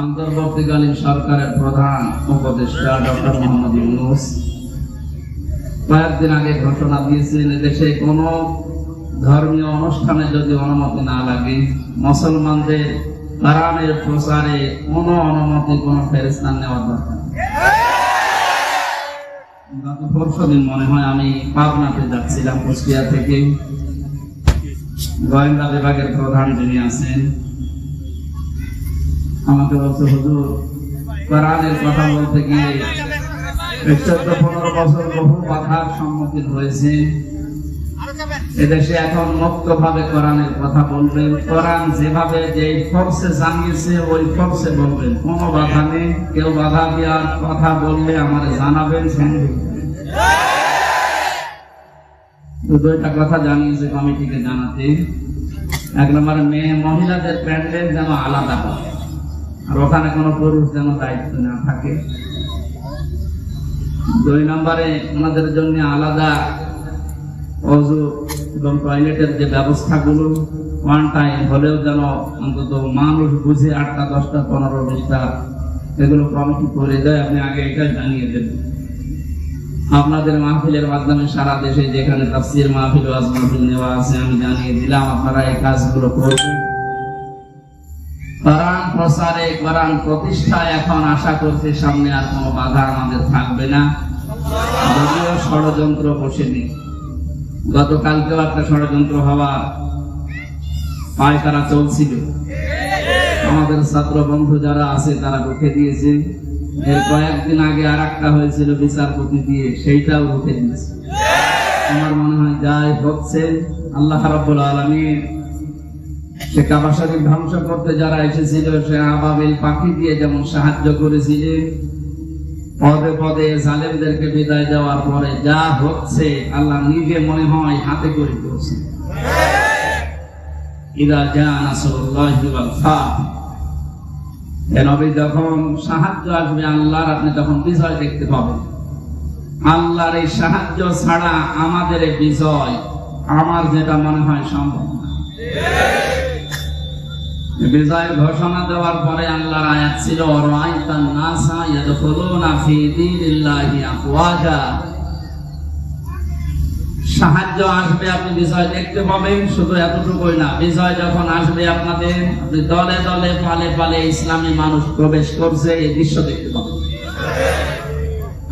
অন্তর্বর্তীকালীন সরকারের প্রধান উপদেষ্টা ডক্টর মোহাম্মদ ইউনূস কয়েকদিন আগে ঘোষণা দিয়েছেন, দেশে কোন ধর্মীয় অনুষ্ঠানে যদি অনুমতি না লাগে, মুসলমানদের কোরআনের প্রচারে কোনো অনুমতি কোনো ফেরেশতা নেওয়ার দরকার নেই। গত পরশুদিন মনে হয় আমি পাবনাতে যাচ্ছিলাম, কুষ্টিয়া থেকে। গোয়েন্দা বিভাগের প্রধান যিনি আছেন আমাকে বলছে, হুজুর কোরআনের কথা বলতে গিয়ে 14-15 বছর বহু বাধার সম্মুখীন হয়েছে। এদেশে এখন মুক্তভাবে কোরআনের কথা বলবেন, কোরআন যেভাবে যে ফোর্সে জানিয়েছে ওই ফোর্সে বলবেন, কোনো বাধা নেই। কেউ বাধা দেওয়ার কথা বললে আমারে জানাবেন। দুইটা কথা জানিয়েছে কমিটিকে জানাতে। এক নম্বরে মহিলাদের প্যান্ডেল যেন আলাদা হয়, আর ওখানে কোনো পুরুষ যেন দায়িত্ব না থাকে। 2 নম্বরে ওনাদের জন্য আলাদা অজু এবং টয়লেটের যে ব্যবস্থাগুলো ওয়ান টাইম হলেও যেন অন্তত মানুষ বুঝে 8টা 10টা 15 20টা এগুলো কমিটি করে দেয়। আপনি আগে এটা জানিয়ে দেবেন। আপনাদের মাহফিলের মাধ্যমে সারা দেশে যেখানে তাফসীর মাহফিল ওয়াজ মাহফিল নেওয়া আছে আমি জানিয়ে দিলাম, আপনারা এই কাজগুলো করবেন। কোরআন প্রচারে, কোরআন প্রতিষ্ঠায় এখন আশা করছি সামনে আর কোনো বাধা আমাদের থাকবে না। যদিও ষড়যন্ত্র বসেনি, গতকালকেও একটা ষড়যন্ত্র হওয়ার পায়তারা চলছিল। আমাদের ছাত্র বন্ধু যারা আছে তারা রুখে দিয়েছে। এর কয়েকদিন আগে আর একটা হয়েছিল বিচারপতি দিয়ে, সেইটাও রুখে দিয়েছে। আমার মনে হয় যাই হচ্ছে আল্লাহ রাব্বুল আলামিন সে কাবা শরীফ ধ্বংস করতে যারা এসেছিল সে আবাবিল পাখি দিয়ে যেমন সাহায্য করেছিলেন, পদে পদে জালেমদেরকে বিদায় দেওয়ার পরে যা হচ্ছে আল্লাহ নিজে মনে হয় হাতে করে করছে। ইদা জা নাসরুল্লাহি ওয়াল ফাত, নবী যখন সাহায্য আসবে আল্লাহর, আপনি তখন বিজয় দেখতে পাবেন। আল্লাহর এই সাহায্য ছাড়া আমাদের এই বিজয় আমার যেটা মনে হয় সম্ভব না। বিজয়ের ঘোষণা দেওয়ার পরে আল্লাহর আয়াত ছিল, রাআইতান নাসা ইয়াদখুলুনা ফি দীনিল্লাহি আফওয়াজা। সাহায্য আসবে, আপনি বিজয় দেখতে পাবেন। শুধু এতটুকুই না, বিজয় যখন আসবে আপনাদের, আপনি দলে দলে পালে পালে ইসলামী মানুষ প্রবেশ করছে, এই দৃশ্য দেখতে পাবেন।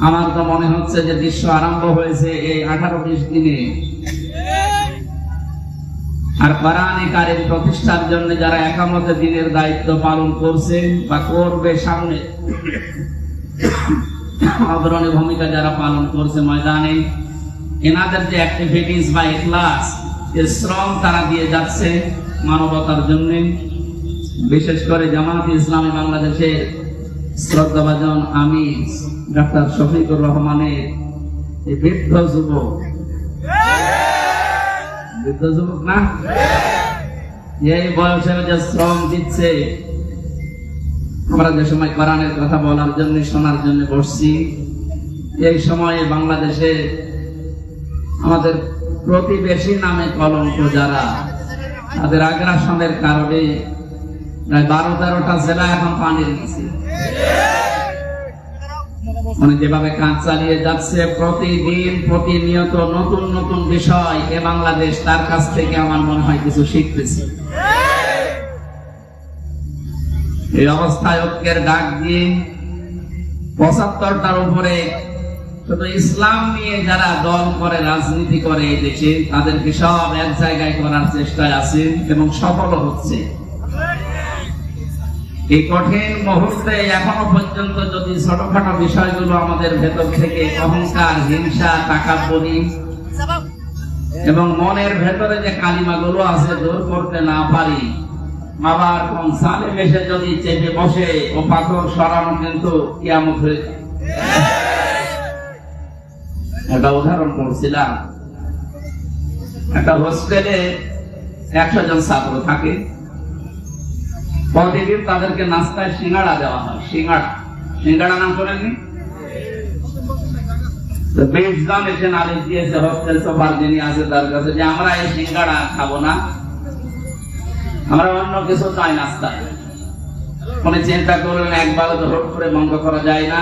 আমার তো মনে হচ্ছে যে দৃশ্য আরম্ভ হয়েছে এই 18-20 দিনে। আর কোরআন কারীম প্রতিষ্ঠার জন্য যারা একামতে দ্বীনের দায়িত্ব পালন করছেন বা করবে সামনে, অগ্রণী ভূমিকা যারা পালন করছে ময়দানে, এনাদের যে অ্যাক্টিভিটিস বা ইখলাস, এই শ্রম তারা দিয়ে যাচ্ছে মানবতার জন্য। বিশেষ করে জামায়াতে ইসলামী বাংলাদেশের শ্রদ্ধাভাজন আমির ডাক্তার শফিকুর রহমানের এই বৃদ্ধ যুবক না, এই বয়সে যে শ্রম দিচ্ছে। আমরা যে সময় কোরআনের কথা বলার জন্য শোনার জন্য বসছি, এই সময়ে বাংলাদেশে আমাদের প্রতিবেশী নামে কলঙ্ক যারা, তাদের আগ্রাসনের কারণে প্রায় 12-13টা জেলা এখন পানির নিচে। মানে যেভাবে কাজ চালিয়ে যাচ্ছে, প্রতিদিন প্রতিনিয়ত নতুন নতুন বিষয় এ বাংলাদেশ তার কাছ থেকে আমার মনে হয় কিছু শিখতেছে। এই অবস্থায় ঐক্যের ডাক দিয়ে 75টার উপরে শুধু ইসলাম নিয়ে যারা দল করে, রাজনীতি করে এই দেশে, তাদেরকে সব এক জায়গায় করার চেষ্টায় আছে এবং সফল হচ্ছে। এই কঠিন মুহূর্তে এখনো পর্যন্ত যদি ছোটখাটো বিষয়গুলো আমাদের ভেতর থেকে অহংকার, হিংসা, তাকাব্বুরি এবং মনের ভেতরে যে কালিমাগুলো আছে দূর করতে না পারি, আবার কোন সালেম এসে যদি চেপে বসে ও পাথর সরানো কিন্তু কিয়ামত হয়ে যায়। একটা উদাহরণ করছিলাম, একটা হোস্টেলে 100 জন ছাত্র থাকে। প্রতিদিন তাদেরকে নাস্তায় সিঙ্গাড়া দেওয়া হয়। সিঙ্গাড়া নাম করেননি? 20 জন এসে নালিশ দিয়েছে হোস্টেল সুপার যিনি আছে তার কাছে যে আমরা এই সিঙ্গাড়া খাবো না, আমরা অন্য কিছু চাই নাস্তায়। উনি চিন্তা করলেন একবার তো হট করে বন্ধ করা যায় না,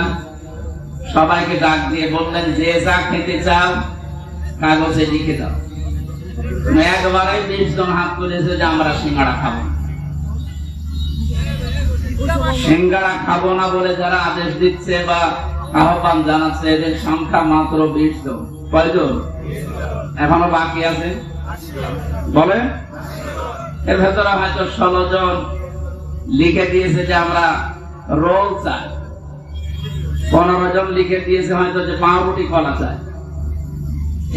সবাইকে ডাক দিয়ে বললেন যে যা খেতে চাও কাগজে লিখে দাও। একবারে 20 জন হাত তুলেছে যে আমরা সিঙ্গাড়া খাবো। সিঙ্গাড়া খাবো না বলে যারা আদেশ দিচ্ছে বা আহ্বান জানাচ্ছে এদের সংখ্যা মাত্র 20 জন। কয়জন? এখনো বাকি আছে বলে। এর ভেতরে হয়তো 16 জন লিখে দিয়েছে যে আমরা রোল চাই, 15 জন লিখে দিয়েছে হয়তো যে পাউরুটি কলা চাই।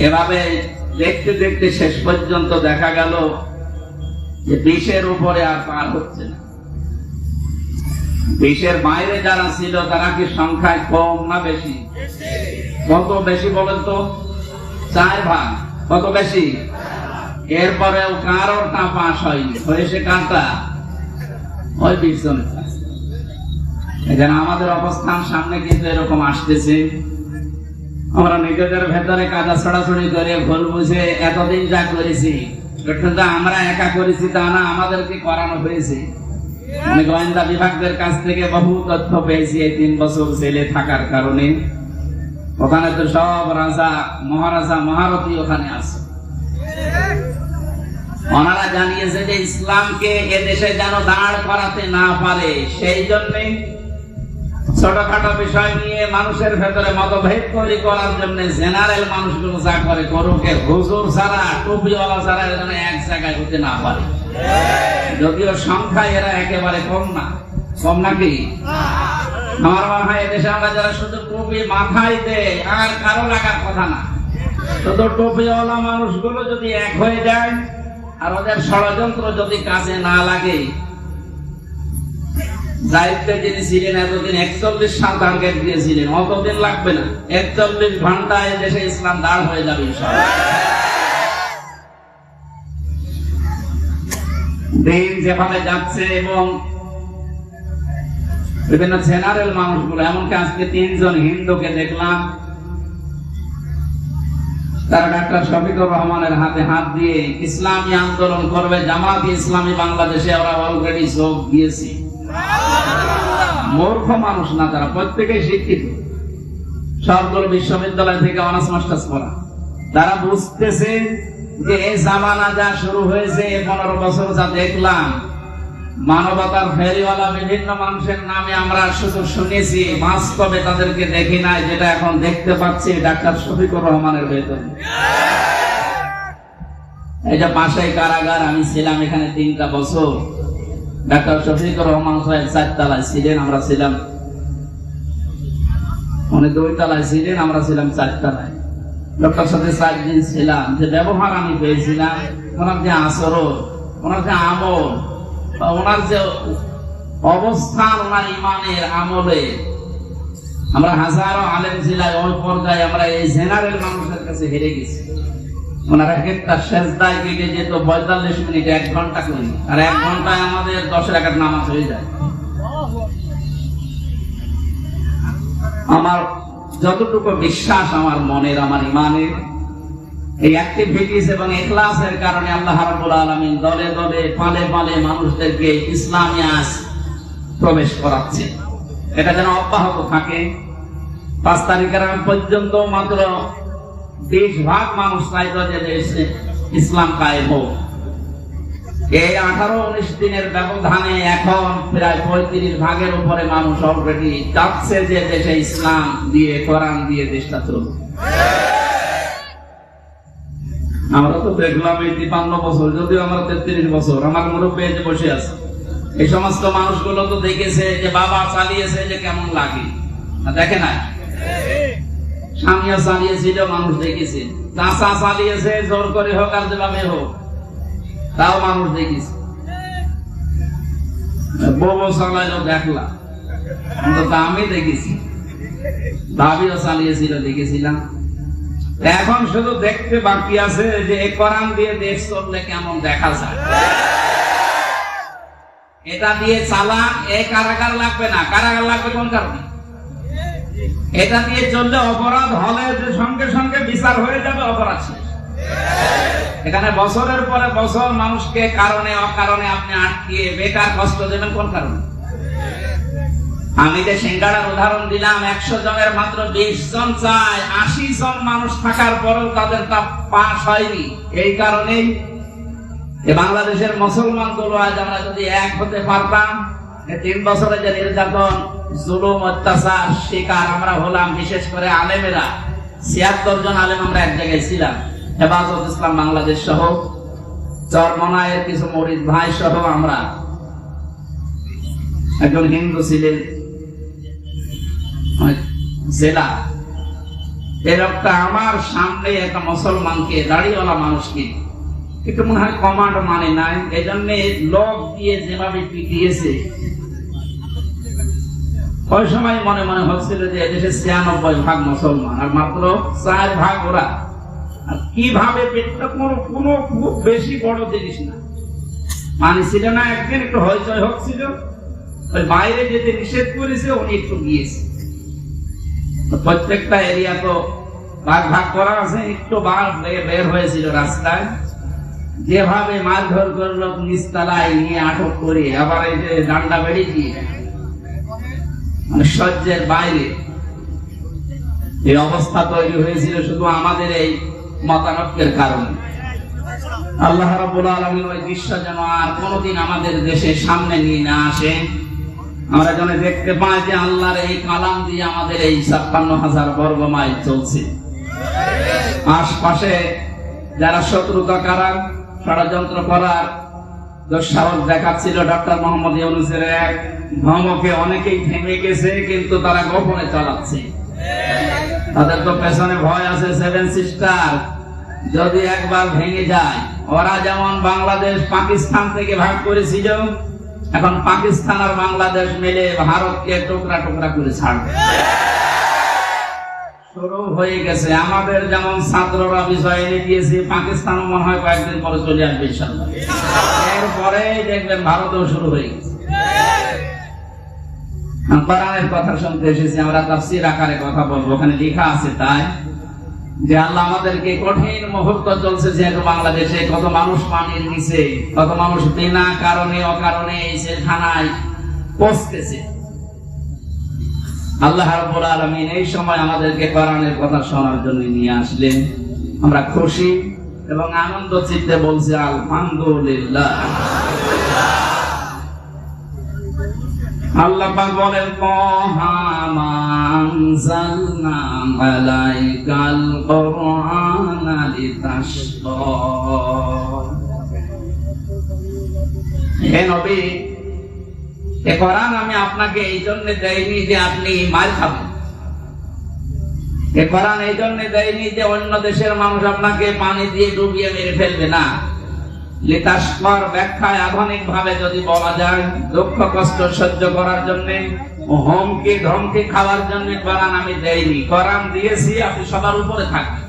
এভাবে দেখতে দেখতে শেষ পর্যন্ত দেখা গেল যে 20-এর উপরে আর পার হচ্ছে না। 20-এর বাইরে যারা ছিল তারা কি সংখ্যায় কম না বেশি? কত বেশি বলেন তো? 4 ভাগ। কত বেশি? এরপরেও কারোরটা পাস হয়নি, হয়েছে কারটা? ওই 20 জনের। এখানে আমাদের অবস্থান সামনে কিন্তু এরকম আসতেছে। আমরা নিজেদের ভেতরে কাদা ছড়াছড়ি করে ভুল বুঝে এতদিন যা করেছি কিন্তু আমরা একা করেছি তা না, আমাদেরকে করানো হয়েছে। আমি গোয়েন্দা বিভাগদের কাছ থেকে বহু তথ্য পেয়েছি এই 3 বছর জেলে থাকার কারণে। ওখানে তো সব রাজা মহারাজা মহারথী ওখানে আছে। ওনারা জানিয়েছে যে ইসলামকে এদেশে যেন দাঁড় করাতে না পারে, সেই জন্যে ছোটখাটো বিষয় নিয়ে মানুষের ভেতরে মতভেদ তৈরি করার জন্য জেনারেল মানুষগুলো যা করে করুক, হুজুর ছাড়া টুপিওয়ালা ছাড়া যেন এক জায়গায় হতে না পারে। যদিও সংখ্যায় এরা একেবারে কম না। কম নাকি? আমার মনে হয় এদেশে আমরা যারা শুধু টুপি মাথায় দেয় আর কারো লাগার কথা না, শুধু টুপিওয়ালা মানুষগুলো যদি এক হয়ে যায় আর ওদের ষড়যন্ত্র যদি কাজে না লাগে। দায়িত্বে যিনি ছিলেন এতদিন 41 সাল টার্গেট দিয়েছিলেন, অতদিন লাগবে না, 41 ঘন্টায় দেশে ইসলাম দাঁড় হয়ে যাবে ইনশাআল্লাহ। দিন যেভাবে যাচ্ছে এবং বিভিন্ন জেনারেল মানুষগুলো, এমনকি আজকে 3 জন হিন্দুকে দেখলাম তারা ডাক্তার শফিকুর রহমানের হাতে হাত দিয়ে ইসলামী আন্দোলন করবে, জামাত ইসলামী বাংলাদেশে ওরা অলরেডি যোগ দিয়েছে। মূর্খ মানুষ না তারা, প্রত্যেকেই শিক্ষিত, সবগুলো বিশ্ববিদ্যালয় থেকে অনার্স মাস্টার্স পড়া। তারা বুঝতেছে যে এই জামানা যা শুরু হয়েছে 15 বছর যা দেখলাম, মানবতার ফেরিওয়ালা বিভিন্ন মানুষের নামে আমরা শুধু শুনেছি, বাস্তবে তাদেরকে দেখি নাই। যেটা এখন দেখতে পাচ্ছি ডাক্তার শফিকুর রহমানের বেতন। এই যে পাশেই কারাগার, আমি ছিলাম এখানে 3টা বছর। ডাক্তার শফিকুর রহমান সাহেব 4 তলায় ছিলেন, আমরা ছিলাম, উনি 2 তলায় ছিলেন, আমরা ছিলাম 4 তলায়। ডক্টর সাথে 4 দিন ছিলাম। যে ব্যবহার আমি পেয়েছিলাম, ওনার যে আচরণ, ওনার যে আমল, ওনার যে অবস্থান, ওনার ইমানের আমলে, আমরা হাজারো আলেম জেলায় ওই পর্যায়ে আমরা এই জেনারেল মানুষের কাছে হেরে গেছি। ওনারা একটা সেজদায় গিয়ে যেত 45 মিনিট, 1 ঘন্টা করি, আর 1 ঘন্টায় আমাদের 10 রাকাত নামাজ হয়ে যায়। আমার যতটুকু বিশ্বাস আমার মনের, আমার ইমানের, এই অ্যাক্টিভিটিস এবং ইখলাসের কারণে আল্লাহ রাব্বুল আলামিন দলে দলে পালে পালে মানুষদেরকে ইসলামে আজ প্রবেশ করাচ্ছে। এটা যেন অব্যাহত থাকে। 5 তারিখের আগ পর্যন্ত মাত্র 20 ভাগ মানুষ চাইতো যে দেশে ইসলাম কায়েম হোক। এই 18-19 দিনের ব্যবধানে এখন প্রায় 35 ভাগের উপরে মানুষ অলরেডি চাচ্ছে যে দেশে ইসলাম দিয়ে, কোরআন দিয়ে দেশটা চলবে। আমরা তো দেখলাম এই 53 বছর, যদিও আমরা 33 বছর, আমার মুরব্বী যে বসে আছে, এই সমস্ত মানুষগুলো তো দেখেছে যে বাবা চালিয়েছে যে কেমন লাগে, দেখে না? স্বামীও চালিয়েছিল, মানুষ দেখেছে, চাচা চালিয়েছে, জোর করে হোক আর যেভাবে হোক, তাও মানুষ দেখেছে। বউ চালাইলো দেখলাম, অন্তত আমি দেখেছি, ভাবিও চালিয়েছিল, দেখেছিলাম। এখন শুধু দেখতে বাকি আছে যে এই কোরআন দিয়ে দেশ চললে কেমন দেখা যায়। এটা দিয়ে চালান, এই কারাগার লাগবে না। কারাগার লাগবে কোন কারণে? এটা দিয়ে চললে অপরাধ হলে যে সঙ্গে সঙ্গে বিচার হয়ে যাবে, অপরাধ শেষ। এখানে বছরের পরে বছর মানুষকে কারণে অকারণে আপনি আটকিয়ে বেকার কষ্ট দেবেন কোন কারণে? আমি যে সিঙ্গাড়ার উদাহরণ দিলাম, 100 জনের মাত্র 20 জন চায়, 80 জন মানুষ থাকার পরেও তাদের তা পাস হয়নি। এই কারণেই বাংলাদেশের মুসলমান গুলো আজ আমরা যদি এক হতে পারতাম, 3 বছরে যে নির্যাতন, জুলুম, অত্যাচার শিকার আমরা হলাম, বিশেষ করে আলেমেরা 76 জন আলেম আমরা এক জায়গায় ছিলাম, হেফাজত ইসলাম বাংলাদেশ সহ, চরমনায়ের কিছু মরিদ ভাই সহ, আমরা একজন হিন্দু ছিলেন জেলা, এই লোকটা আমার সামনে একটা মুসলমানকে, দাড়িওয়ালা মানুষকে একটু মনে হয় কমান্ড মানে নাই, এই জন্য লোক দিয়ে যেভাবে পিটিয়েছে, ওই সময় মনে মনে হচ্ছিল যে এদেশে 96% মুসলমান আর মাত্র 4% ওরা। আর কিভাবে পেটটা কোনো খুব বেশি বড় জিনিস না, মানে ছিল না, একদিন একটু হইচই হচ্ছিল, ওই বাইরে যেতে নিষেধ করেছে, উনি একটু গিয়েছে। প্রত্যেকটা এরিয়া তো ভাগ করা আছে, একটু বের হয়েছিল রাস্তায়, যেভাবে মারধর করলো নিচতলায় নিয়ে আটক করে, আবার এই যে ডান্ডা বেড়ে দিয়ে, মানে সহ্যের বাইরে এই অবস্থা তৈরি হয়েছিল শুধু আমাদের এই মতানৈক্যের কারণে। আল্লাহ রাব্বুল আলামিন ওই দৃশ্য যেন আর কোনোদিন আমাদের দেশের সামনে নিয়ে না আসে। আমরা যেন দেখতে পাই যে আল্লাহর এই কালাম দিয়ে আমাদের এই 56,000 বর্গ মাইল চলছে। আশপাশে যারা শত্রুতা করার, ষড়যন্ত্র করার দুঃসাহস দেখাচ্ছিল, ডক্টর মোহাম্মদ ইউনূসের এক ধমকে অনেকেই থেমে গেছে, কিন্তু তারা গোপনে চালাচ্ছে। তাদের তো পেছনে ভয় আছে 7 সিস্টার, যদি একবার ভেঙে যায়, ওরা যেমন বাংলাদেশ পাকিস্তান থেকে ভাগ করেছিল, এখন পাকিস্তান আর বাংলাদেশ মিলে ভারতকে টুকরা টুকরা করে ছাড়বে। শুরু হয়ে গেছে। আমাদের যেমন ছাত্ররা বিষয় এনে দিয়েছে, পাকিস্তানও মনে হয় কয়েকদিন পরে চলে আসবে ইনশাআল্লাহ। এরপরে দেখবেন ভারতেও শুরু হয়ে গেছে। কোরআনের কথা শুনতে এসেছি, আমরা তাফসীর আকারে কথা বলবো, ওখানে লেখা আছে তাই যে আল্লাহ আমাদেরকে কঠিন মুহূর্ত চলছে, যেহেতু বাংলাদেশে কত মানুষ পানির নিচে, কত মানুষ বিনা কারণে অকারণে এই জেলখানায় পচতেছে। আল্লাহ রাব্বুল আলামিন এই সময় আমাদেরকে কোরআনের কথা শোনার জন্য নিয়ে আসলেন। আমরা খুশি এবং আনন্দ চিত্তে বলছি আলহামদুলিল্লাহ। আল্লাহ পাক বলেন, তাহা মা আনজালনা আলাইকাল কুরআনা লিতাশকা। হে নবী, এ কোরআন আমি আপনাকে এই জন্য দেইনি যে আপনি মার খাবেন, এ কোরআন এই জন্য দেইনি যে অন্য দেশের মানুষ আপনাকে পানি দিয়ে ডুবিয়ে মেরে ফেলবে না। লিতাশকার ব্যাখ্যায় আধুনিক ভাবে যদি বলা যায়, দুঃখ কষ্ট সহ্য করার জন্য, হুমকি ধমকি খাওয়ার জন্য কোরআন আমি দেইনি। কোরআন দিয়েছি আপনি সবার উপরে থাকবেন।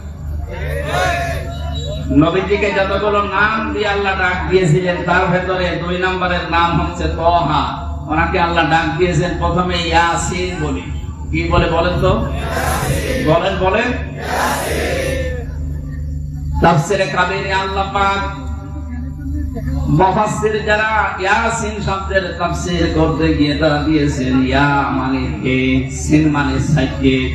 নবীজিকে যতগুলো নাম দিয়ে আল্লাহ ডাক দিয়েছিলেন, তার ভেতরে 2 নম্বরের নাম হচ্ছে তাহা। ওনাকে আল্লাহ ডাক দিয়েছেন প্রথমে ইয়াসিন বলে। কি বলে বলেন তো? বলেন তাফসীরে কাবীরে আল্লাহ পাক মুফাসসির যারা ইয়াসিন শব্দের তাফসীর করতে গিয়ে তারা দিয়েছেন ইয়া মানে হে, সিন মানে সাজ্জাদ।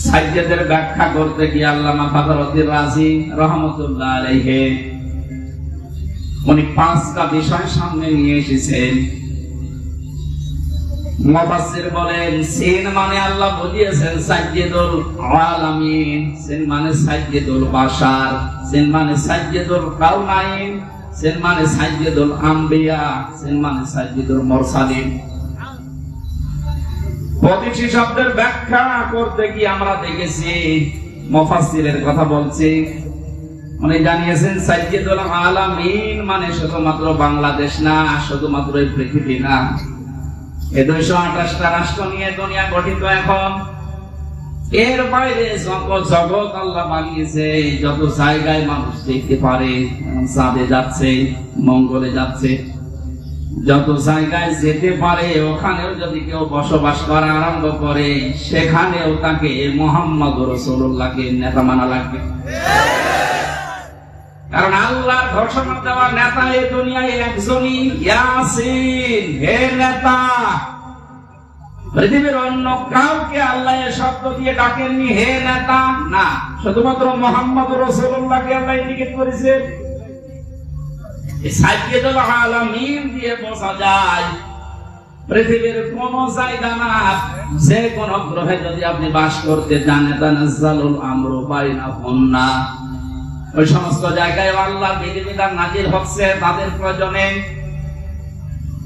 সাজ্জাদের ব্যাখ্যা করতে গিয়ে আল্লামা ফাখরুদ্দিন রাজি রাহমাতুল্লাহ আলাইহি উনি 5টা বিষয় সামনে নিয়ে এসেছেন। মুফাসসির বলেন সিন মানে আল্লাহ বুঝিয়েছেন সাজ্জাদুল আলামিন, সিন মানে সাজ্জাদুল বাশার, সিন মানে সাজ্জাদুল কাউনাইন, সিন মানে সাজ্জাদুল আম্বিয়া, সিন মানে সাজ্জাদুল মুরসালিন। প্রতিটি শব্দের ব্যাখ্যা করতে গিয়ে আমরা দেখেছি মুফাসসিরের কথা বলছি, উনি জানিয়েছেন সাজ্জাদুল আলামিন মানে শুধুমাত্র বাংলাদেশ না, শুধুমাত্র এই পৃথিবী না, এই 228টা রাষ্ট্র নিয়ে দুনিয়া গঠিত। এখন এর বাইরে জগৎ আল্লাহ বানিয়েছে, যত জায়গায় মানুষ দেখতে পারে, চাঁদে যাচ্ছে, মঙ্গলে যাচ্ছে, যত জায়গায় যেতে পারে, ওখানেও যদি কেউ বসবাস করা আরম্ভ করে, সেখানেও তাকে মুহাম্মদ রাসূলুল্লাহকে নেতা মানা লাগবে। কারণ আল্লাহ ঘোষণা দেওয়া নেতা এই দুনিয়ায় একজনই, ইয়াসিন। হে নেতা, পৃথিবীর অন্য কাউকে আল্লাহ এ শব্দ দিয়ে ডাকেননি হে নেতা, না, শুধুমাত্র মুহাম্মদ রাসূলুল্লাহকে আল্লাহ ইন্ডিকেট করেছে। এই সাইয়্যিদুল আলামিন দিয়ে বোঝা যায় পৃথিবীর কোন জায়গা না, যে কোন গ্রহে যদি আপনি বাস করতে চান, তানাজ্জালুল আমরু বাইনাহুম না, ওই সমস্ত জায়গায় আল্লাহ বিধিবিধান নাযিল হচ্ছে তাদের প্রয়োজনে।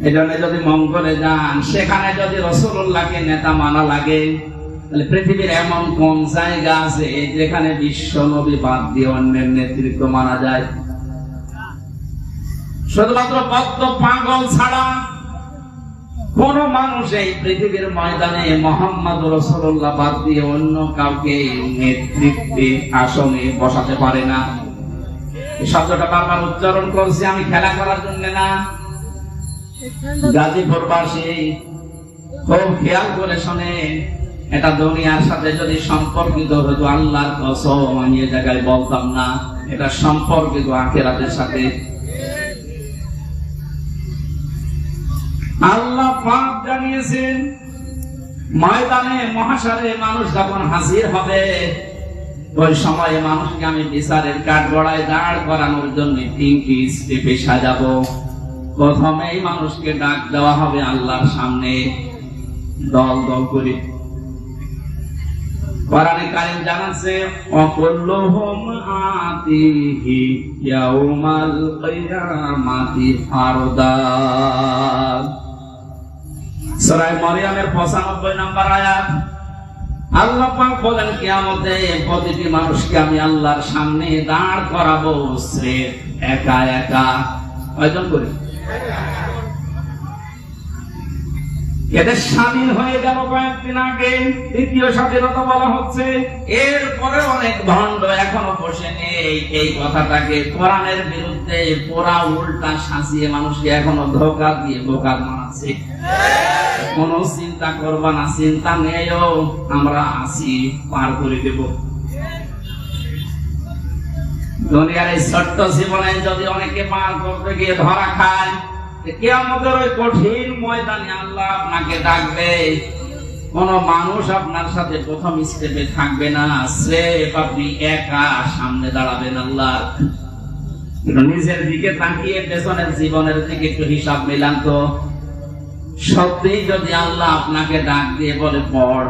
এজন্য যদি মঙ্গলে যান, সেখানে যদি রাসূলুল্লাহকে নেতা মানা লাগে, তাহলে পৃথিবীর এমন কোন জায়গা আছে যেখানে বিশ্ব নবী বাদ দিয়ে অন্যের নেতৃত্ব মানা যায়? শুধুমাত্র বদ্ধ পাগল ছাড়া কোন মানুষ এই পৃথিবীর ময়দানে মুহাম্মদ রাসূলুল্লাহ বাদ দিয়ে অন্য কাউকে নেতৃত্বে আসনে বসাতে পারে না। এই শব্দটা বারবার উচ্চারণ করছি আমি খেলা করার জন্য না। গাজীপুরবাসী খুব খেয়াল করে শোনে, এটা দুনিয়ার সাথে যদি সম্পর্কিত হতো, আল্লাহর কসম আমি এই জায়গায় বলতাম না, এটা সম্পর্কিত আখিরাতের সাথে। আল্লাহ পাক জানিয়েছেন ময়দানে মহাশারে মানুষ যখন হাজির হবে, ওই সময়ে মানুষকে আমি বিচারের কাঠগড়ায় দাঁড় করানোর জন্য 3টি স্টেপে সাজাবো। প্রথমেই মানুষকে ডাক দেওয়া হবে আল্লাহর সামনে দল দল করে। কোরআনে কারীম জানাচ্ছে ওয়াকুল্লুহুম আতিহি ইয়াউমাল কিয়ামাতি ফারদা। সূরা মারইয়ামের 95 নম্বর আয়াত। আল্লাহ পাক বলেন কিয়ামতে প্রতিটি মানুষকে আমি আল্লাহর সামনে দাঁড় করাবো স্রেফ একা একা। কয়জন করে? এদের স্বাধীন হয়ে গেল কয়েকদিন আগে, দ্বিতীয় স্বাধীনতা বলা হচ্ছে। এরপরে অনেক ভণ্ড এখনো বসে নেই এই কথাটাকে কোরআনের বিরুদ্ধে পুরা উল্টা সাজিয়ে মানুষকে এখনো ধোঁকা দিয়ে বোকা বানাচ্ছে। কোন চিন্তা করবা না, চিন্তা নেইও, আমরা আছি, পার করে দেব। দুনিয়ার এই ছোট্ট জীবনে যদি অনেকে পার করতে গিয়ে ধরা খায়, কিয়ামতের ওই কঠিন ময়দানে আল্লাহ আপনাকে ডাকবে। কোন মানুষ আপনার সাথে প্রথম স্টেপে থাকবে না, স্রেফ আপনি একা সামনে দাঁড়াবেন আল্লাহ। নিজের দিকে তাকিয়ে পেছনের জীবনের দিকে একটু হিসাব মিলান তো। সত্যি যদি আল্লাহ আপনাকে ডাক দিয়ে বলে পড়,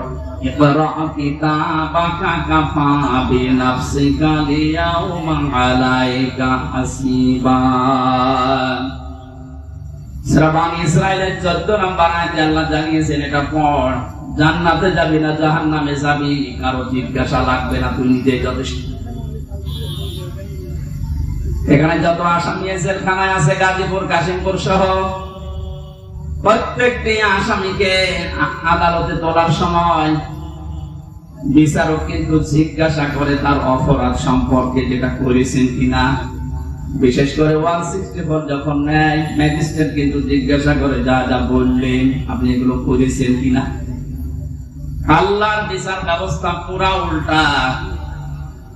ইকরা কিতাবাকা কাফা বিনাফসিকা লিয়াউমা আলাইকা হাসিবা। সূরা বানী ইসরাঈলের 14 নম্বর আয়াতে আল্লাহ জানিয়েছেন এটা পড়, জান্নাতে যাবি না জাহান্নামে যাবি কারো জিজ্ঞাসা লাগবে না, তুই নিজেই যথেষ্ট। এখানে যত আসামি জেলখানায় আছে গাজীপুর কাশিমপুর সহ প্রত্যেকটি আসামিকে আদালতে তোলার সময় বিচারক কিন্তু জিজ্ঞাসা করে তার অপরাধ সম্পর্কে, যেটা করেছেন কিনা। বিশেষ করে 164 যখন নেয়, ম্যাজিস্ট্রেট কিন্তু জিজ্ঞাসা করে যা যা বললেন আপনি এগুলো করেছেন কিনা। আল্লাহর বিচার ব্যবস্থা পুরা উল্টা।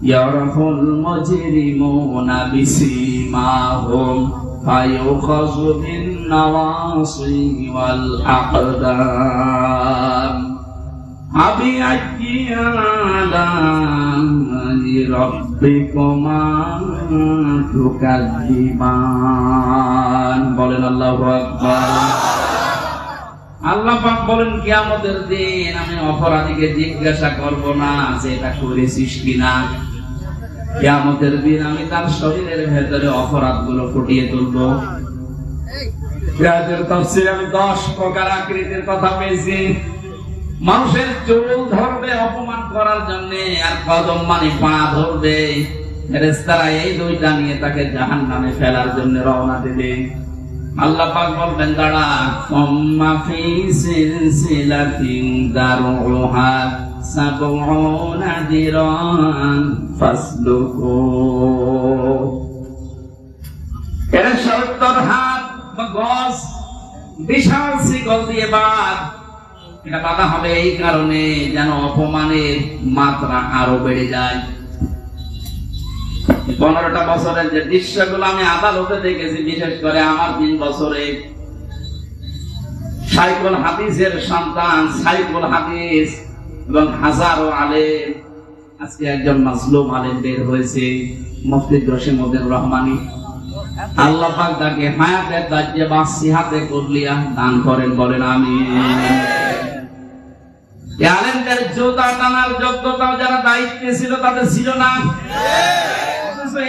ইয়ারাফুল মুজরিমুনা বিসিমাহুম ফায়ুখাযু বিন নাওয়াসি ওয়াল আকদাম আবি আইয়ালানি রাব্বিকুমা তুকাযিবান। বলেন আল্লাহু আকবার। আল্লাহ পাক বলেন কিয়ামতের দিন আমি অপরাধীকে জিজ্ঞাসা করব না যে এটা করেছিস কিনা। কিয়ামতের দিন আমি তার শরীরের ভেতরে অপরাধগুলো ফুটিয়ে তুলব। আয়াতের তাফসীরে আমি 10 প্রকার আকৃতির কথা পেয়েছি। মানুষের চুল ধরবে অপমান করার জন্য, আর কদম মানে পা ধরবে। ফেরেশতারা এই দুইটা নিয়ে তাকে জাহান্নামে ফেলার জন্য রওনা দেবে। আল্লাহ পাক বলবেন দাঁড়া, সুম্মা ফি সিলসিলাতিন দারউহা সাবউনা দিরান ফাসলুকু। এর 70 হাত বা গজ বিশাল শিকল দিয়ে বাঁধ। এটা বাধা হবে এই কারণে যেন অপমানের মাত্রা আরো বেড়ে যায়। 15টা বছরের যে দৃশ্যগুলো আমি আদালতে দেখেছি, বিশেষ করে আমার 3 বছরে শাইখুল হাদিসের সন্তান শাইখুল হাদিস এবং হাজারো আলেম। আজকে একজন মাজলুম আলেম বের হয়েছে, মুফতি জসিমউদ্দিন রহমানী। আল্লাহ পাক তাকে হায়াতের দাজ্জে বাসিহাতে কুল্লিয়া দান করেন, বলেন আমিন। এই আলেমদের জোতা টানার যোগ্যতা যারা দায়িত্বে ছিল তাদের ছিল না।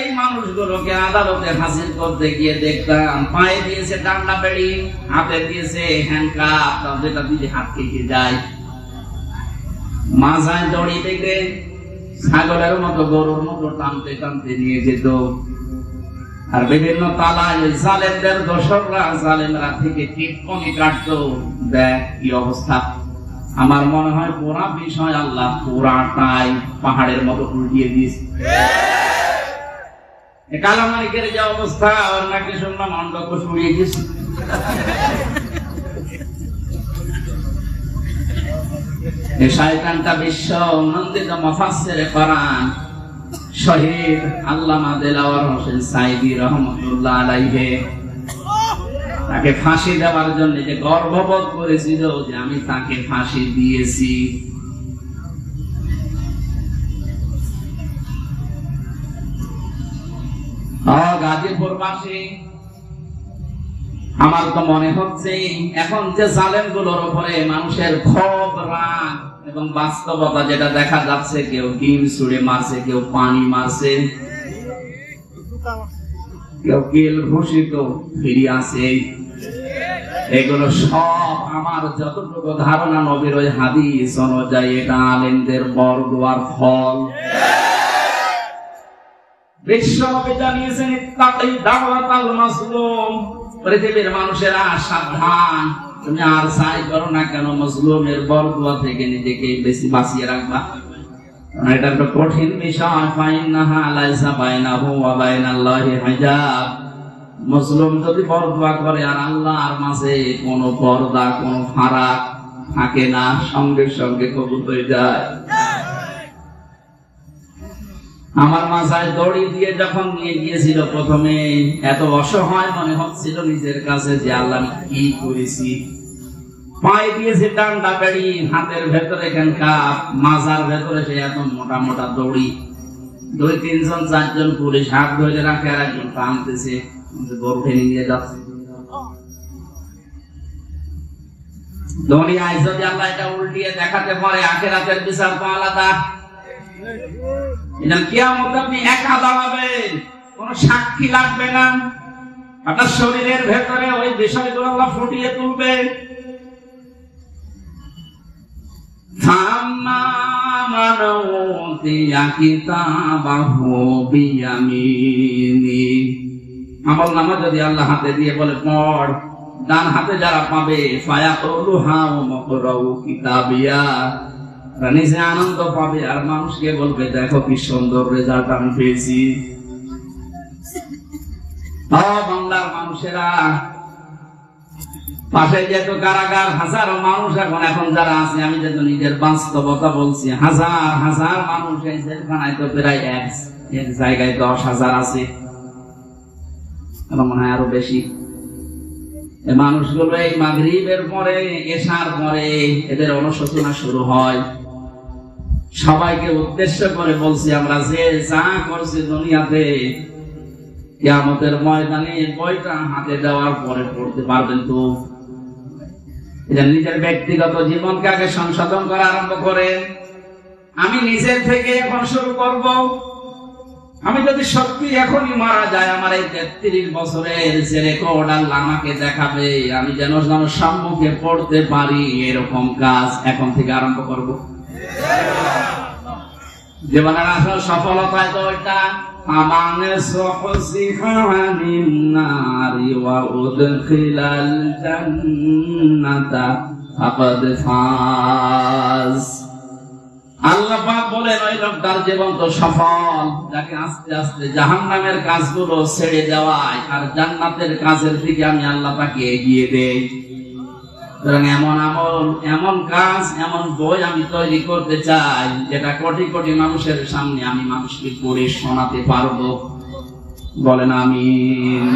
এই মানুষগুলোকে আদালতে হাজির করতে গিয়ে দেখতাম পায়ে দিয়েছে ডান্ডা বেড়ি, হাতে দিয়েছে হ্যান্ডকাপ, যেটা দিয়ে হাত কেটে যায়, মাথায় দড়ি বেঁধে ছাগলের মতো গরুর মতো টানতে টানতে নিয়ে যেত। আর বিভিন্ন তালায় ওই জালেমদের দোসররা জালেমরা থেকে টিপনি কাটতো। দেখ কি অবস্থা। আমার মনে হয় পুরা বিষয় আল্লাহ পুরাটাই পাহাড়ের মতো উল্টিয়ে দিয়েছে। কালা মালিকের যে অবস্থা, ওর নাকি শুনলাম অন্ধকোষ উড়িয়ে গেছে। এই শয়তানটা বিশ্ব নন্দিত মুফাসসির কোরআন শহীদ আল্লামা দেলাওয়ার হোসেন সাইদি রহমাতুল্লাহ আলাইহি তাকে ফাঁসি দেওয়ার জন্য যে গর্ববোধ করেছিল যে আমি তাকে ফাঁসি দিয়েছি, গাজীপুরবাসী, আমার তো মনে হচ্ছে এখন যে জালেম গুলোর উপরে মানুষের ক্ষোভ, রাগ এবং বাস্তবতা যেটা দেখা যাচ্ছে, কেউ ডিম ছুড়ে মারছে, কেউ পানি মারছে, কেউ কিল ঘুষিত ফিরে আসে, এগুলো সব আমার যতটুকু ধারণা নবীর ওই হাদিস অনুযায়ী এটা আলেমদের বরদোয়ার ফল। বিশ্বনবী জানিয়েছেন ইত্তাকি দাওয়াতাল মাসলুম, পৃথিবীর মানুষেরা সাবধান, তুমি আর চাই করো না কেন মাজলুমের বরদোয়া থেকে নিজেকে বেশি বাঁচিয়ে রাখবা। এটা একটা কঠিন বিষয়। ফাইন্নাহা লাইসা বাইনাহু ওয়া বাইনাল্লাহি হিজাব। মাজলুম যদি বরদোয়া করে আর আল্লাহর মাঝে কোনো পর্দা, কোনো ফারাক থাকে না, সঙ্গে সঙ্গে কবুল হয়ে যায়। আমার মাথায় দড়ি দিয়ে যখন নিয়ে গিয়েছিল প্রথমে, এত অসহায় মনে হচ্ছিল নিজের কাছে যে আল্লাহ কি করেছি। পায়ে দিয়েছে ডান্ডা বেড়ি, হাতের ভেতরে হ্যান্ডকাপ, মাজার ভেতরে সে এত মোটা মোটা দড়ি, 2-3 জন 4 জন পুলিশ হাত ধরে রাখে আর একজন টানতেছে, গরু টেনে নিয়ে যাচ্ছে। দুনিয়ায় যদি আল্লাহ এটা উল্টিয়ে দেখাতে পারে, আখিরাতের বিচার তো আলাদা। কিয়ামতে আপনি একা দাঁড়াবেন, কোন সাক্ষী লাগবে না, আপনার শরীরের ভেতরে ওই বিষয়গুলো আল্লাহ ফুটিয়ে তুলবে। আমল নামা যদি আল্লাহ হাতে দিয়ে বলে পড়, ডান হাতে যারা পাবে ফায়াতুলুহা ওয়া মাকরাউ কিতাবিয়া, নিজে আনন্দ পাবে আর মানুষকে বলবে দেখো কি সুন্দর রেজাল্ট আমি পেয়েছি। বাংলার মানুষেরা পাশে যেহেতু কারাগার, হাজারো মানুষ এখন যারা আছে, আমি যেহেতু নিজের বাস্তবতা বলছি, হাজার হাজার মানুষ এই জেলখানায় তো প্রায় এক জায়গায় 10,000 আছে, মনে হয় আরো বেশি। মানুষগুলো এই মাগরিবের পরে, এশার পরে এদের অনুশোচনা শুরু হয়। সবাইকে উদ্দেশ্য করে বলছি, আমরা যে যা করছি দুনিয়াতে, কিয়ামতের ময়দানে বইটা হাতে দেওয়ার পরে পড়তে পারবেন তো। নিজের ব্যক্তিগত জীবনকে আগে সংশোধন করা আরম্ভ করে। আমি নিজের থেকে এখন শুরু করব। আমি যদি সত্যি এখনই মারা যায়, আমার এই 33 বছরের যে রেকর্ড আল্লাহ আমাকে দেখাবে, আমি যেন সম্মুখে পড়তে পারি, এরকম কাজ এখন থেকে আরম্ভ করব। জীবনের আসল সফলতায় তো ওইটা, আমানে সহসিহানিন নারি ওয়া উদখিলাল জান্নাতা ফাকাদ ফাজ। আল্লাহ পাক বলেন ওই লোকটার জীবন তো সফল, যাকে আস্তে আস্তে জাহান্নামের কাজগুলো ছেড়ে দেওয়ায় আর জান্নাতের কাজের দিকে আমি আল্লাহ তাকে এগিয়ে দেই। এমন আমল, এমন কাজ, এমন বই আমি তৈরি করতে চাই যেটা কোটি কোটি মানুষের সামনে আমি মানুষকে পড়ে শোনাতে পারবো। বলেন আমিন।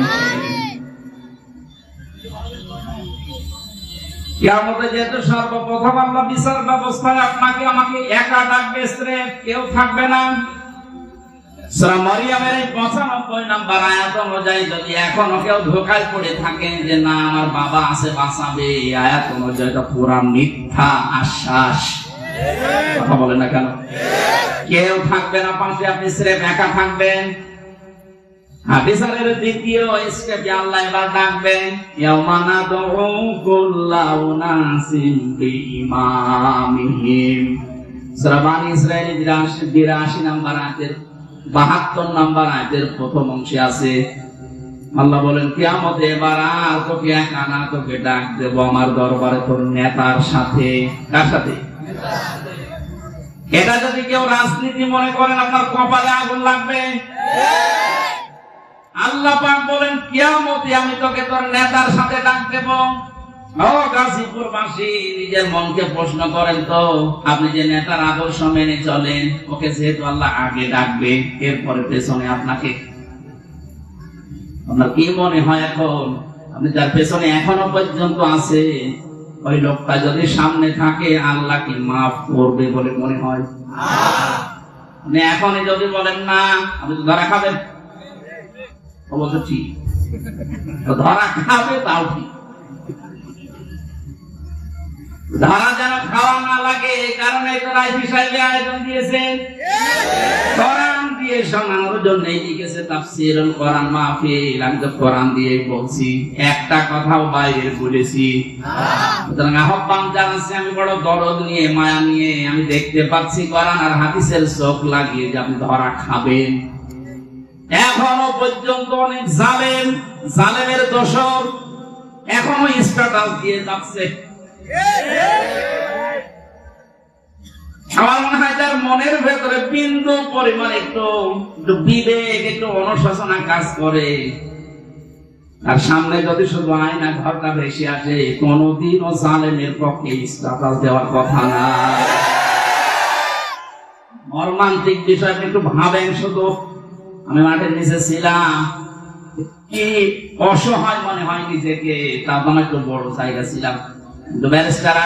কিয়ামতে যেহেতু সর্বপ্রথম আল্লাহ বিচার ব্যবস্থায় আপনাকে আমাকে একা ডাকবে, কেউ থাকবে না। সূরা মারইয়ামের 95 নম্বর আয়াত অনুযায়ী যদি এখনো কেউ ধোঁকায় পড়ে থাকেন যে না আমার বাবা আছে বাঁচাবে, এই আয়াত অনুযায়ী এটা পুরা মিথ্যা আশ্বাস। কথা বলে না কেন? কেউ থাকবে না পাশে, আপনি স্রেফ একা থাকবেন। বিচারের দ্বিতীয় স্টেপে আল্লাহ এবার ডাকবেন, ইয়াউমা নাদউ কুল্লা উনাসিন বিইমামিহিম। সূরা বানী ইসরাঈল 82 নম্বর আয়াতের 72 নম্বর আয়াতের প্রথম অংশে আছে আল্লাহ বলেন কিয়ামতে এবার আর তোকে একা না, তোকে ডাক দেব আমার দরবারে তোর নেতার সাথে। কার সাথে? এটা যদি কেউ রাজনীতি মনে করেন আপনার কপালে আগুন লাগবে। আল্লাহ পাক বলেন কিয়ামতে আমি তোকে তোর নেতার সাথে ডাক দেব। ও গাজীপুরবাসী, নিজের মনকে প্রশ্ন করেন তো, আপনি যে নেতার আদর্শ মেনে চলেন, ওকে যেহেতু আল্লাহ আগে ডাকবে, এরপরে পেছনে আপনাকে, আপনার কি মনে হয় এখন আপনি যার পেছনে এখনো পর্যন্ত আছে, ওই লোকটা যদি সামনে থাকে আল্লাহ কি মাফ করবে বলে মনে হয়? আপনি এখনই যদি বলেন না, আপনি তো ধরা খাবেন। অবশ্য ঠিক, ধরা খাবে তাও ঠিক, ধরা যেন খাওয়া না লাগে এই কারণে তো রাইফি সাহেব আয়োজন দিয়েছেন। কোরআন দিয়ে শোনানোর জন্য লিখেছে তাফসীরুল কোরআন মাহফিল। আমি তো কোরআন দিয়ে বলছি, একটা কথাও বাইরে বলেছি। সুতরাং আহ্বান জানাচ্ছি, আমি বড় দরদ নিয়ে মায়া নিয়ে আমি দেখতে পাচ্ছি কোরআন আর হাদিসের চোখ লাগিয়ে যে আপনি ধরা খাবেন। এখনো পর্যন্ত অনেক জালেমের দোসর এখনো স্ট্যাটাস দিয়ে যাচ্ছে। আমার মনে হয় তার মনের ভেতরে বিন্দু পরিমাণ একটু বিবেক, একটু অনুশোচনা কাজ করে। তার সামনে যদি শুধু আয়না ঘরটা ভেসে আসে, কোনদিনও জালেমের পক্ষে স্ট্যাটাস দেওয়ার কথা না। মর্মান্তিক বিষয় একটু ভাবেন শুধু। আমি মাঠের নিচে ছিলাম, কি অসহায় মনে হয় নিজেকে, তার মানে একটু বড় জায়গা ছিলাম। ব্যারিস্টার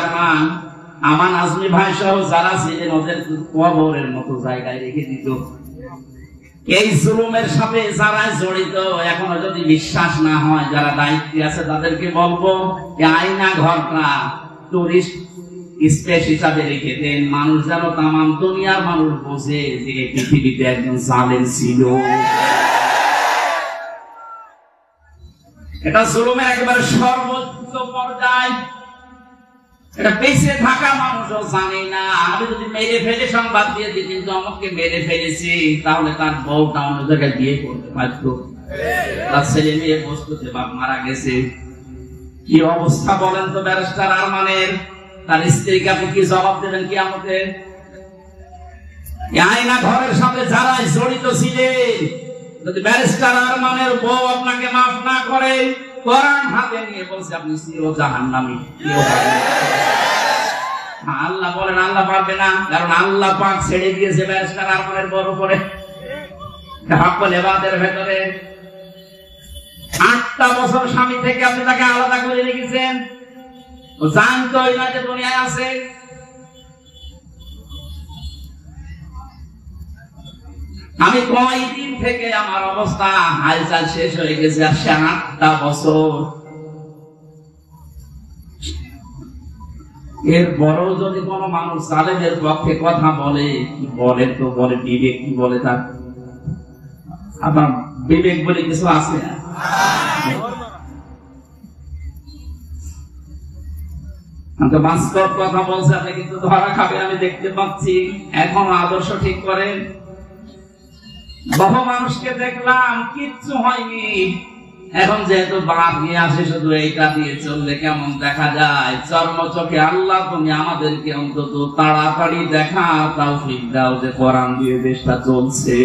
আমান আজমি ভাই সহ যারা ছিলেন ওদের কবরের মতো জায়গায় রেখে দিত। এই জুলুমের সাথে যারা জড়িত, এখনো যদি বিশ্বাস না হয়, যারা দায়িত্বে আছে তাদেরকে বলবো আয়না ঘরটা টুরিস্ট স্পেস হিসাবে রেখে দেন, মানুষ যেন তামাম দুনিয়ার মানুষ বোঝে যে পৃথিবীতে একজন জালেম ছিল। এটা জুলুমের একেবারে সর্বোচ্চ পর্যায়। এটা বেঁচে থাকা মানুষও জানে না। আমি যদি মেরে ফেলে সংবাদ দিয়ে দিই কিন্তু আমাকে মেরে ফেলেছি, তাহলে তার বউটা অন্য জায়গায় বিয়ে করতে পারতো, তার ছেলে মেয়ে বস্তুতে বাপ মারা গেছে। কি অবস্থা বলেন তো ব্যারিস্টার আরমানের? তার স্ত্রীকে আপনি কি জবাব দেবেন কিয়ামতে? আয়না ঘরের সাথে যারা জড়িত ছিলেন, যদি ব্যারিস্টার আরমানের বউ আপনাকে মাফ না করে, কোরআন হাতে নিয়ে বলছে আপনি চির জাহান্নামী। আল্লাহ বলেন আল্লাহ পারবে না, কারণ আল্লাহ পাক ছেড়ে দিয়েছে ব্যারিস্টার আরমানের বউর উপরে। হকল ইবাদের ভেতরে 8টা বছর স্বামী থেকে আপনি তাকে আলাদা করে রেখেছেন, ও জানতোই না যে দুনিয়ায় আছে। আমি কয়দিন থেকে আমার অবস্থা হালচাল শেষ হয়ে গেছে, আর 8টা বছর। এর বড় যদি কোন মানুষ জালেমের পক্ষে কথা বলে, কি বলে তো বলে বিবেক, কি বলে তার? আপনার বিবেক বলে কিছু আছে? বাস্তব কথা বলছে, আপনি কিন্তু ধরা খাবে আমি দেখতে পাচ্ছি। এখন আদর্শ ঠিক করেন। বহু মানুষকে দেখলাম কিচ্ছু হয়নি, এখন যেহেতু বাদ নিয়ে আসে শুধু এইটা দিয়ে চললে কেমন দেখা যায়। চর্ম চোখে আল্লাহ তুমি আমাদেরকে অন্তত তাড়াতাড়ি দেখা তৌফিক দাও যে কোরআন দিয়ে দেশটা চলছে।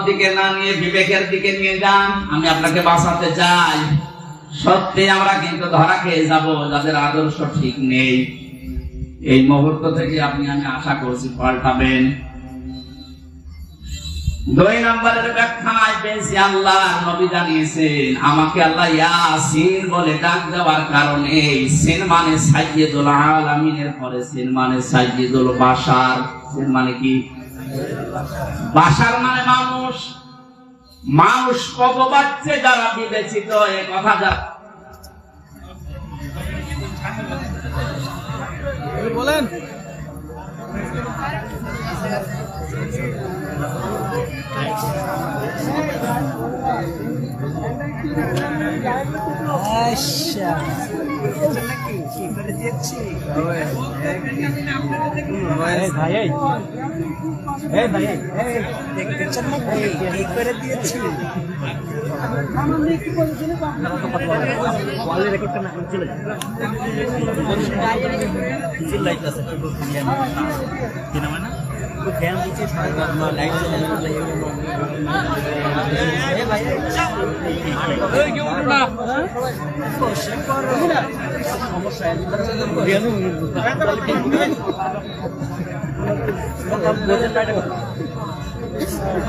দিকে না নিয়ে বিবেকের দিকে নিয়ে যান। আমি আপনাকে বাঁচাতে চাই। সত্যি আমরা কিন্তু ধরা খেয়ে যাব যাদের আদর্শ ঠিক নেই। এই মুহূর্ত থেকে আমি আশা করছি পাল্টাবেন। 2 নম্বরের ব্যাখ্যায় পেয়েছি আল্লাহ নবী জানিয়েছেন আমাকে আল্লাহ ইয়াসিন বলে ডাক দেওয়ার কারণে সিন মানে সাইয়্যিদুল আলামিনের পরে সিন মানে সাইয়্যিদুল বাশার। সিন মানে কি? বাশার মানে মানুষ। মানুষ কত বাচ্চে যারা বিবেচিত এ কথা যা বলেন।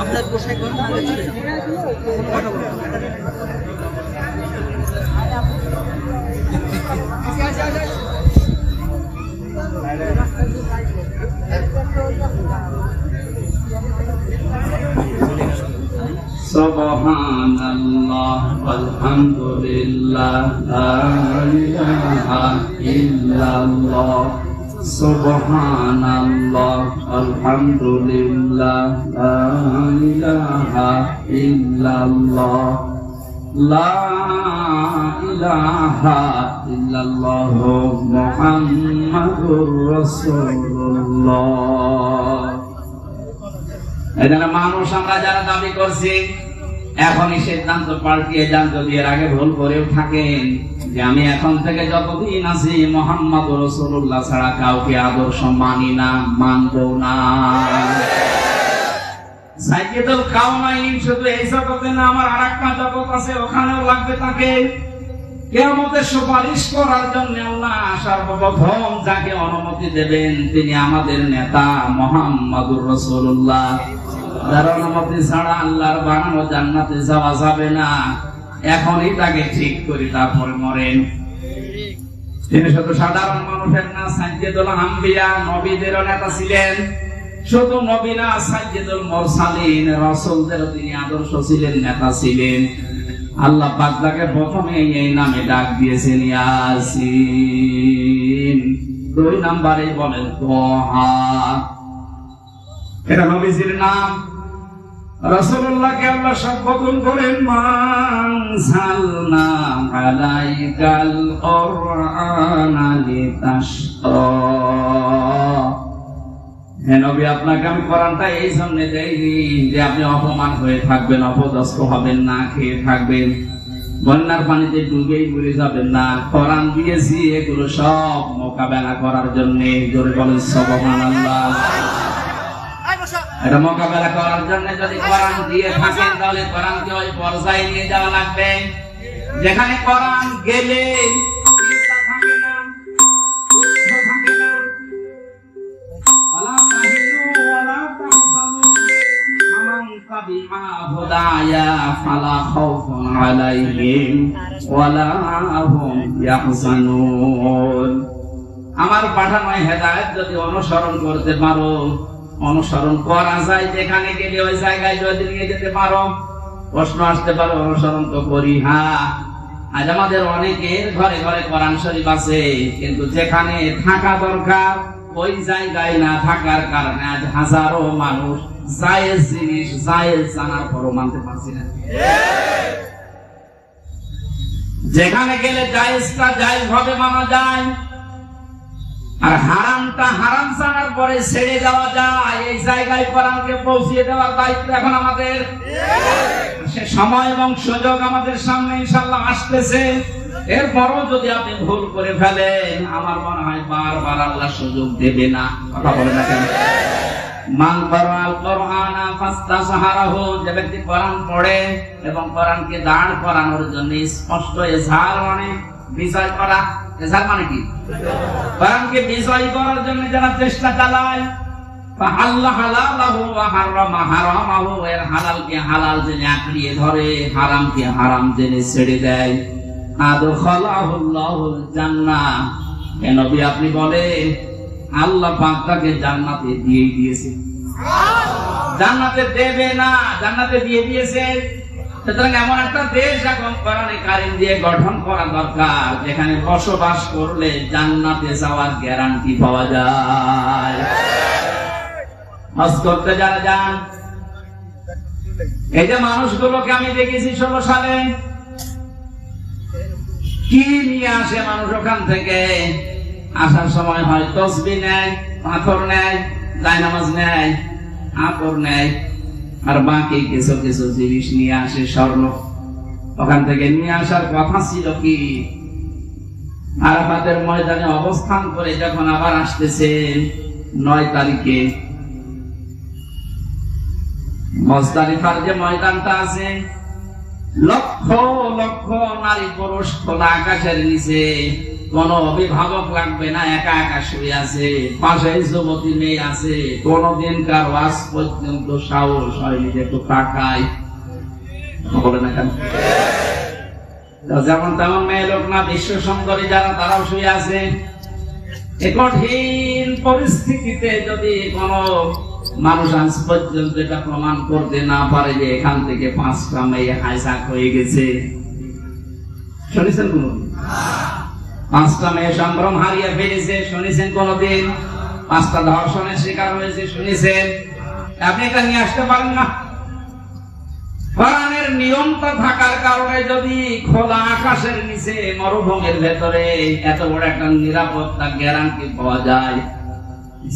আপনার পোশাক সুবহানাল্লাহ আলহামদুলিল্লাহ লা ইলাহা ইল্লাল্লাহ সুবহানাল্লাহ আলহামদুলিল্লাহ লা ইলাহা ইল্লাল্লাহ লা ইলাহা ইল্লাল্লাহ মুহাম্মাদুর রাসূলুল্লাহ। এখানে মানুষ আমরা যারা দাবি করছি এখনই সিদ্ধান্ত পাল্টিয়ে যান যদি এর আগে ভুল করেও থাকেন যে আমি এখন থেকে যতদিন আছি মুহাম্মাদুর রাসূলুল্লাহ ছাড়া কাউকে আদর্শ মানি না, মানবো না। সাইয়্যিদুল কাউনাইন শুধু এই জগতে না, আমার আরেকটা জগৎ আছে ওখানেও লাগবে তাকে। কিয়ামতের সুপারিশ করার জন্য আল্লাহ সর্বপ্রথম যাকে অনুমতি দেবেন তিনি আমাদের নেতা মুহাম্মাদুর রাসূলুল্লাহ। যার অনুমতি ছাড়া আল্লাহর বানানো জান্নাতে যাওয়া যাবে না। এখনই তাকে ঠিক করি তারপরে মরেন। তিনি শুধু সাধারণ মানুষের না, সাইয়্যিদুল আম্বিয়া নবীদেরও নেতা ছিলেন। শুধু নবী না, সাইয়্যিদুল মুরসালিন রাসূলদেরও তিনি আদর্শ ছিলেন, নেতা ছিলেন। আল্লাহ পাক তাকে প্রথমে এই নামে ডাক দিয়েছেন ইয়াসিন। 2 নম্বরে বলেন তোহা। এটা নবীজির নাম। রাসূলুল্লাহকে আল্লাহ সম্বোধন করেন মানসালনা আলাইকাল কুরআনা লিতাশকা। হে নবী, আপনাকে আমি কোরআনটা এই জন্য দেইনি যে আপনি অপমান হয়ে থাকবেন, অপদস্থ হবেন না, খেয়ে থাকবেন, বন্যার পানিতে ডুবেই মরে যাবেন না। কোরআন দিয়েছি এগুলো সব মোকাবেলা করার জন্য। জোরে বলেন সুবহানাল্লাহ। এটা মোকাবেলা করার জন্য যদি কোরআন দিয়ে থাকেন তাহলে কোরআনকে ওই পর্যায়ে নিয়ে যাওয়া লাগবে যেখানে কোরআন গেলে থাকে না, থাকে না। আমার পাঠানো হেদায়েত যদি অনুসরণ করতে পারো, অনুসরণ করা যায়, যেখানে গেলে ওই জায়গায় যদি নিয়ে যেতে পারো। প্রশ্ন আসতে পারে অনুসরণ তো করি, হ্যাঁ। আজ আমাদের অনেকের ঘরে ঘরে কোরআন শরীফ আছে, কিন্তু যেখানে থাকা দরকার ওই জায়গায় না থাকার কারণে আজ হাজারো মানুষ জায়েজ জিনিস জায়েজ জানার পরও মানতে পারছি না। যেখানে গেলে জায়েজটা জায়েজ ভাবে মানা যায়, আর হারামটা হারাম জানার পরে ছেড়ে দেওয়া যায়, এই জায়গায় কোরআনকে পৌঁছে দেওয়ার দায়িত্ব এখন আমাদের। সে সময় এবং সুযোগ আমাদের সামনে ইনশাআল্লাহ আসতেছে। এরপরও যদি আপনি ভুল করে ফেলেন, আমার মনে হয় বারবার আল্লাহ সুযোগ দেবে না। কথা বলে না কেন? মান ক্বারাআল কুরআনা ফাস্তাশহারাহু, যে ব্যক্তি কোরআন পড়ে এবং কোরআনকে দাঁড় করানোর জন্য স্পষ্ট ইজহার মানে বিজয় করা। ইজহার মানে কি? কোরআনকে বিজয় করার জন্য যারা চেষ্টা চালায়, ফাহাল্লা হালালাহু ওয়া হারামা হারামাহু, এর হালালকে হালাল জেনে আঁকড়িয়ে ধরে, হারামকে হারাম জেনে ছেড়ে দেয়, আদখালাহুল্লাহুল জান্নাহ, এ নবী আপনি বলেন আল্লাহ পাক তাকে জান্নাতে দিয়ে দিয়েছে। জান্নাতে দেবে না, জান্নাতে দিয়ে দিয়েছে। সুতরাং এমন একটা দেশ এখন কোরআনে কারীম দিয়ে গঠন করা দরকার, যেখানে বসবাস করলে জান্নাতে যাওয়ার গ্যারান্টি পাওয়া যায়। হজ করতে যারা যান, এই যে মানুষগুলোকে আমি দেখেছি 16 সালে, কি নিয়ে আসে মানুষ ওখান থেকে? আসার সময় হয় তসবিহ নেয়, পাথর নেয়, জায়নামাজ নেয়, আতর নেয়, আর বাকি কিছু কিছু জিনিস নিয়ে আসে, স্বর্ণ। ওখান থেকে নিয়ে আসার কথা ছিল কি, আরাফাতের ময়দানে অবস্থান করে যখন আবার আসতেছে 9 তারিখে, মুজদালিফার যে ময়দানটা আছে, লক্ষ লক্ষ নারী পুরুষ খোলা আকাশের নিচে, কোন অভিভাবক লাগবে না, একা একা শুয়ে আছে, পাশে যুবতী মেয়ে আছে। কোনদিনকার ওয়াজ পর্যন্ত সাহস হয়নি যে একটু তাকাই, বলে না কেন? যেমন তেমন মেয়ে লোক না, বিশ্ব সুন্দরী যারা, তারাও শুয়ে আছে। এই কঠিন পরিস্থিতিতে যদি কোন মানুষ আজ পর্যন্ত এটা প্রমাণ করতে না পারে যে এখান থেকে 5টা মেয়ে হাইজাক হয়ে গেছে, শুনেছেন কোন? 5টা মেয়ে সম্ভ্রম হারিয়ে ফেলেছে, শুনেছেন কোনদিন? 5টা ধর্ষণের শিকার হয়েছে, শুনেছেন? আপনি এটা নিয়ে আসতে পারেন না। কোরআনের নিয়মটা থাকার কারণে যদি খোলা আকাশের নিচে মরুভূমির ভেতরে এত বড় একটা নিরাপত্তা গ্যারান্টি পাওয়া যায়,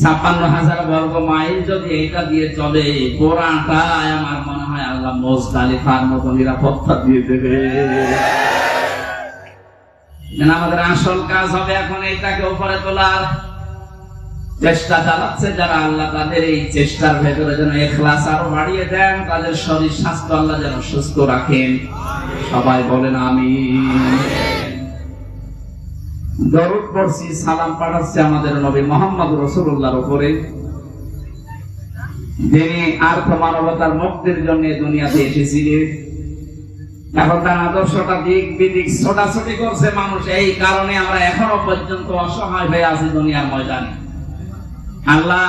56,000 বর্গ মাইল যদি এটা দিয়ে চলে, কোরআনটায় আমার মনে হয় আল্লাহ মুজদালিফার মতো নিরাপত্তা দিয়ে দেবে। আমাদের আসল কাজ হবে এখন এইটাকে উপরে তোলার চেষ্টা চালাচ্ছে যারা, আল্লাহ তাদের এই চেষ্টার ভেতরে যেন ইখলাস আরো বাড়িয়ে দেন, তাদের শরীর স্বাস্থ্য আল্লাহ যেন সুস্থ রাখেন। সবাই বলেন আমিন। দরুদ পড়ছি, সালাম পাঠাচ্ছি আমাদের নবী মুহাম্মদ রাসূলুল্লাহর উপরে, যিনি আর্থ মানবতার মুক্তির জন্য দুনিয়াতে এসেছিলেন। এখন তার আদর্শটা দিক বিদিক ছোটাছুটি করছে মানুষ, এই কারণে আমরা এখনো পর্যন্ত অসহায় হয়ে আছি দুনিয়ার ময়দানে। আল্লাহ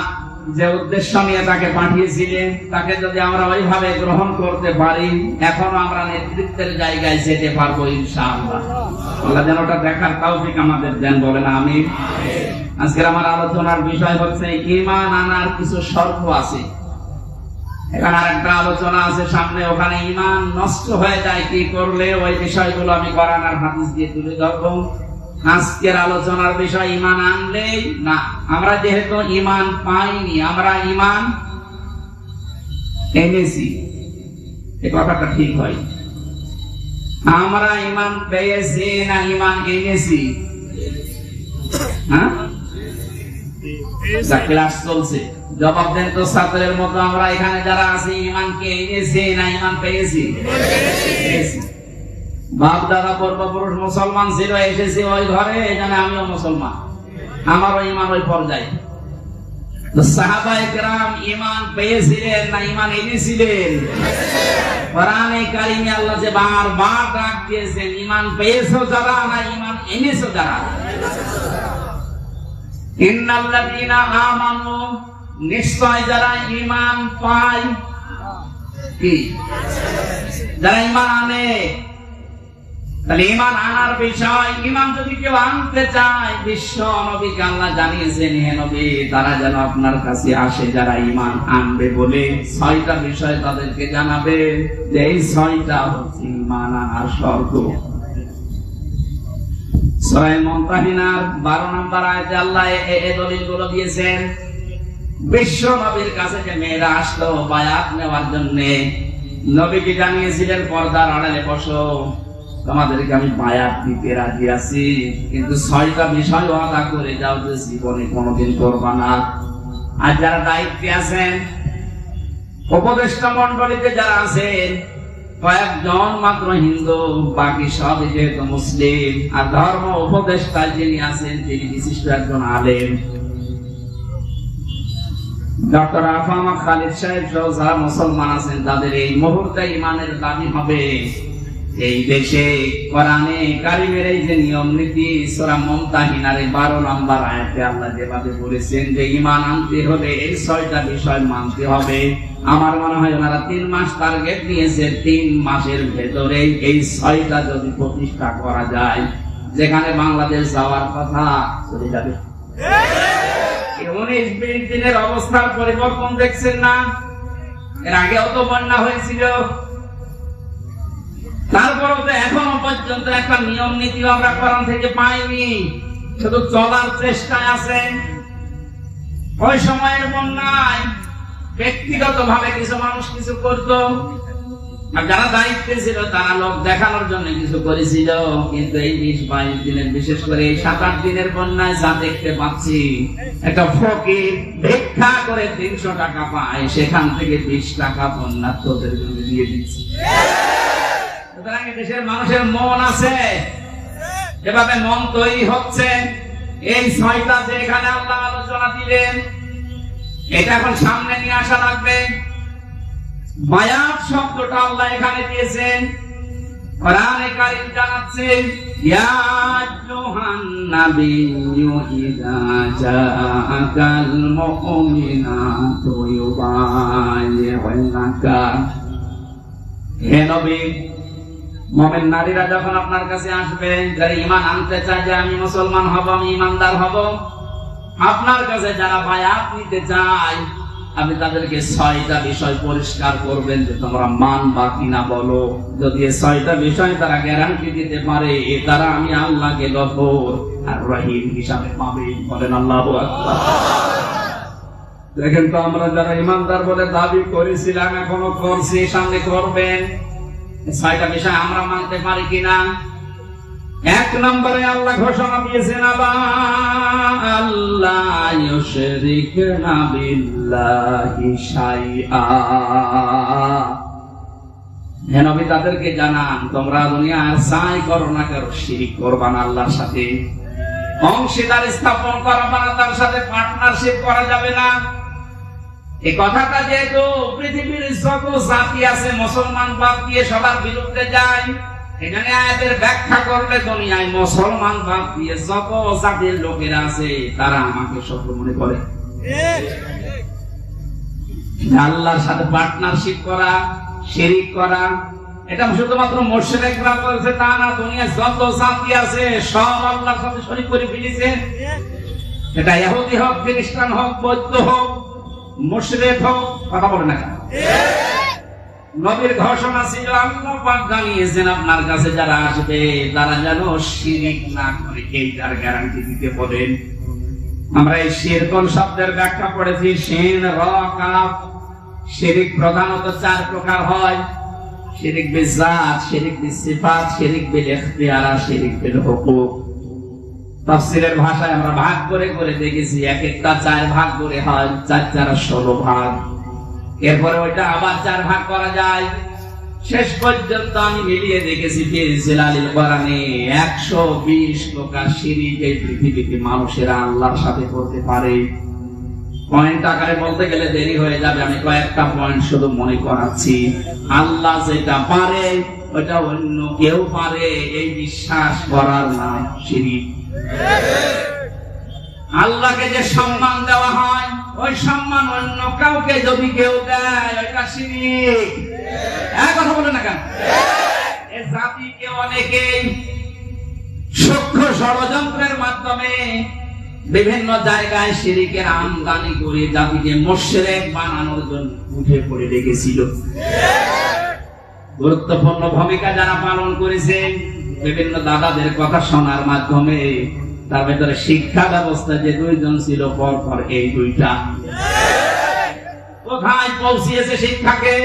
যে উদ্দেশ্য নিয়ে তাকে পাঠিয়েছিলেন, তাকে যদি আমরা ওইভাবে গ্রহণ করতে পারি, এখনো আমরা নেতৃত্বের জায়গায় যেতে পারবো ইনশাআল্লাহ। আল্লাহ যেন ওটা দেখার তৌফিক আমাদের দেন, বলেন আমিন। আজকের আমার আলোচনার বিষয় হচ্ছে ঈমান আনার কিছু শর্ত আছে। এখানে আরেকটা আলোচনা আছে সামনে, ওখানে ঈমান নষ্ট হয়ে যায় কি করলে, ওই বিষয়গুলো আমি কোরআন আর হাদিস দিয়ে তুলে ধরবো। আজকের আলোচনার বিষয় ঈমান আনলেই না, আমরা যেহেতু ঈমান পাইনি, আমরা ঈমান এনেছি, এই কথাটা ঠিক হয়। আমরা ঈমান পেয়েছি না ঈমান এনেছি? হ্যাঁ, ক্লাস চলছে, জবাব দেন তো ছাত্রের মতো। আমরা এখানে যারা আছি ঈমানকে এনেছি না ঈমান পেয়েছি? বাপ দাদা পূর্বপুরুষ মুসলমান ছিল, এসেছি ওই ঘরে, এখানে আমিও মুসলমান, আমারও ঈমান ওই পর্যায়ে। তো সাহাবায়ে কেরাম ঈমান পেয়েছিলেন না ঈমান এনেছিলেন? কোরআনে কারিমে আল্লাহ যে বারবার ডাক দিয়েছেন, ঈমান পেয়েছো যারা না ঈমান এনেছো যারা? ইন্নাল্লাযীনা আমানু, নিশ্চয় যারা ঈমান পায়, কি যারা ঈমান আনে। তাহলে ঈমান আনার বিষয়, ঈমান যদি কেউ আনতে চায়, বিশ্ব নবীকে আল্লাহ জানিয়েছেন, হে নবী তারা যেন আপনার কাছে আসে যারা ঈমান আনবে বলে 6টা বিষয় তাদেরকে জানাবে, যে এই 6টা হচ্ছে ঈমান আনার শর্ত। সূরা মুমতাহিনার 12 নম্বর আয়াতে আল্লাহ এই দলিলগুলো দিয়েছেন। বিশ্ব নবীর কাছে যে মেয়েরা আসতো বায়াত নেওয়ার জন্য, নবীকে জানিয়েছিলেন পর্দার আড়ালে বসো, তোমাদেরকে আমি বায়াত দিতে রাজি আছি, কিন্তু 6টা বিষয় ওয়াদা করে যাও যে জীবনে কোনোদিন করবা না। আর যারা দায়িত্বে আছেন, উপদেষ্টা মন্ডলীতে যারা আছেন, কয়েকজন মাত্র হিন্দু, বাকি সব যেহেতু মুসলিম। আর ধর্ম উপদেষ্টা যিনি আছেন তিনি বিশিষ্ট একজন আলেম। ডক্টর আফামা খালিদ সাহেব সহ যারা মুসলমান আছেন তাদের এই মুহূর্তে ইমানের দাবি হবে এই দেশে কোরআনে কারিমের এই যে নিয়ম নীতি সূরা মুমতাহিনার 12 নম্বর আয়াতে আল্লাহ যেভাবে বলেছেন যে ঈমান আনতে হলে এই 6টা বিষয় মানতে হবে। আমার মনে হয় ওনারা 3 মাস টার্গেট নিয়েছে, 3 মাসের ভেতরে এই 6টা যদি প্রতিষ্ঠা করা যায়, যেখানে বাংলাদেশ যাওয়ার কথা চলে যাবে। 19-20 দিনের অবস্থার পরিবর্তন দেখছেন না? এর আগেও তো বন্যা হয়েছিল, তারপরেও তো এখনো পর্যন্ত একটা নিয়ম নীতি আমরা কোরআন থেকে পাইনি, শুধু চলার চেষ্টায় আছে। ওই সময়ের বন্যায় ব্যক্তিগত ভাবে কিছু মানুষ কিছু করত, আর যারা দায়িত্বে ছিল তারা লোক দেখানোর জন্য কিছু করেছিল। কিন্তু এই 20-22 দিনের, বিশেষ করে এই 7-8 দিনের বন্যায় যা দেখতে পাচ্ছি, একটা ফকির ভিক্ষা করে 300 টাকা পায়, সেখান থেকে 20 টাকা বন্যার্থদের জন্য দিয়ে দিচ্ছে। সুতরাং দেশের মানুষের মন আছে, এভাবে মন তৈরি হচ্ছে। এই 6টা যে এখানে আল্লাহ আলোচনা দিলেন, এটা এখন সামনে নিয়ে আসা লাগবে। বায়াত শব্দটা আল্লাহ এখানে দিয়েছেন, কোরআনে কারীম জানাচ্ছেন, ইয়া আইয়ুহান নাবিয়্যু ইযা জাআকাল মুমিনাতু ইউবাইয়ুনাকা। হে নবী, মুমিন নারীরা যখন আপনার কাছে আসবে, যারা ঈমান আনতে চায় যে আমি মুসলমান হব, আমি ঈমানদার হব, আপনার কাছে যারা বায়াত নিতে চায়, আপনি তাদেরকে 6টা বিষয় পরিষ্কার করবেন যে তোমরা মানবা কিনা বলো। যদি এই 6টা বিষয় তারা গ্যারান্টি দিতে পারে, তারা আমি আল্লাহকে গফুর আর রহিম হিসাবে পাবে। বলেন আল্লাহু আকবার। দেখেন তো, আমরা যারা ঈমানদার বলে দাবি করেছিলাম, এখনো করছি, সামনে করবেন, 6টা বিষয় আমরা মানতে পারি কিনা। 1 নম্বরে আল্লাহ ঘোষণা দিয়েছেন, আল্লাহ ইউশরিকনা বিল্লাহি শাইআ। হে নবী, তাদেরকে জানান তোমরা দুনিয়ার যাই করো না কেন, শিরক করবা না, আল্লাহর সাথে অংশীদার স্থাপন করবা না, তার সাথে পার্টনারশিপ করা যাবে না। এই কথাটা যেহেতু পৃথিবীর যত জাতি আছে মুসলমান বাদ দিয়ে সবার বিরুদ্ধে যায়, এখানে আয়াতের ব্যাখ্যা করলে দুনিয়ায় মুসলমান বাদ দিয়ে যত জাতির লোকেরা আছে তারা আমাকে শত্রু মনে করে। আল্লাহর সাথে পার্টনারশিপ করা, শিরক করা, এটা শুধুমাত্র মুশরিকরা করেছে তা না, দুনিয়ায় যত জাতি আছে সব আল্লাহর সাথে শরীক করে ফেলেছে। এটা ইহুদি হোক, খ্রিস্টান হোক, বৌদ্ধ হোক, মুশরিক হোক, কথা বলে না কেন? নবীর ঘোষণা ছিল, আল্লাহ পাক জানিয়েছেন আপনার কাছে যারা আসবে তারা যেন শিরক না করে, এইটার গ্যারান্টি দিতে বলেন। আমরা এই শিরকুল শব্দের ব্যাখ্যা পড়েছি, শিন র কাফ। শিরক প্রধানত 4 প্রকার হয়: শিরক বিজাত, শিরক বিসিফাত, শিরক বিল ইখতিয়ার, শিরক বিল হুকুক। তাফসীরের ভাষায় আমরা ভাগ করে করে দেখেছি, এক একটা 4 ভাগ করে হয়, 4 × 16 ভাগ। এরপরে ওইটা আবার 4 ভাগ করা যায়। শেষ পর্যন্ত আমি মিলিয়ে দেখেছি ফিজিলালিল কোরআনে 120 প্রকার শিরক এই পৃথিবীতে মানুষেরা আল্লাহর সাথে করতে পারে। পয়েন্ট আকারে বলতে গেলে দেরি হয়ে যাবে, আমি কয়েকটা পয়েন্ট শুধু মনে করাচ্ছি। আল্লাহ যেটা পারে ওটা অন্য কেউ পারে, এই বিশ্বাস করার নাম শিরক। আল্লাহকে যে সম্মান দেওয়া হয়, ওই সম্মান অন্য কাউকে যদি কেউ দেয়, ওইটা শিরক। কথা বলে না কেন? এই জাতিকে অনেকেই সূক্ষ্ম ষড়যন্ত্রের মাধ্যমে বিভিন্ন জায়গায় শিরকের আমদানি করে জাতিকে মুশরিক বানানোর জন্য উঠে পড়ে লেগেছিল। গুরুত্বপূর্ণ ভূমিকা যারা পালন করেছে, বিভিন্ন দাদাদের কথা শোনার মাধ্যমে, তার ভেতরে শিক্ষা ব্যবস্থা যে 2 জন ছিল পরপর, এই 2টা কোথায় পৌঁছিয়েছে শিক্ষাকে?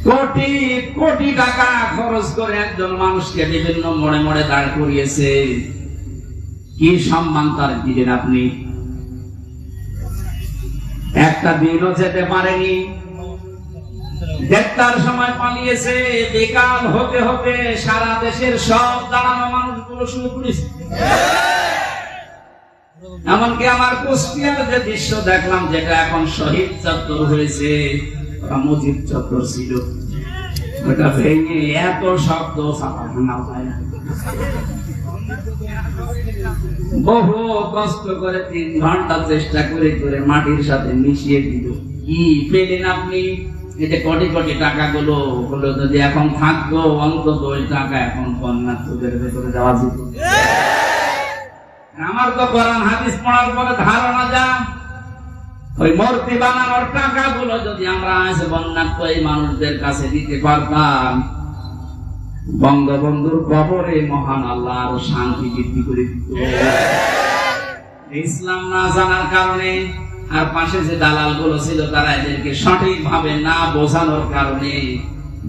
কোটি কোটি টাকা খরচ করে একজন মানুষকে বিভিন্ন মোড়ে মোড়ে দাঁড় করিয়েছে। কি সম্মান তার দিলেন আপনি? একটা দিনও যেতে পারেনি। দেড়টার সময় পালিয়েছে, বিকাল হতে হতে সারা দেশের সব দাঁড়ানো মানুষগুলো শুরু করেছে। এমনকি আমার কুষ্টিয়ার যে দৃশ্য দেখলাম, যেটা এখন শহীদ চত্বর হয়েছে, ওটা মুজিব চত্বর ছিল, ওটা ভেঙে এত শব্দ ছাপা ভাঙা যায় না। বহু কষ্ট করে 3 ঘন্টা চেষ্টা করে করে মাটির সাথে মিশিয়ে দিল। কি পেলেন আপনি? এতে কোটি কোটি টাকা গুলো যদি এখন থাকতো, অন্তত ওই টাকা এখন বন্যার্থদের ভেতরে যাওয়া যেত। আমার তো কোরআন হাদিস পড়ার পরে ধারণা যা, ওই মূর্তি বানানোর টাকা গুলো যদি আমরা আজ বন্যার্থ এই মানুষদের কাছে দিতে পারতাম, বঙ্গবন্ধুর কবরে মহান আল্লাহ আরো শান্তি বৃদ্ধি করে দিত। ইসলাম না জানার কারণে আর পাশে যে দালাল গুলো ছিল, তারা এদেরকে সঠিক ভাবে না বোঝানোর কারণে,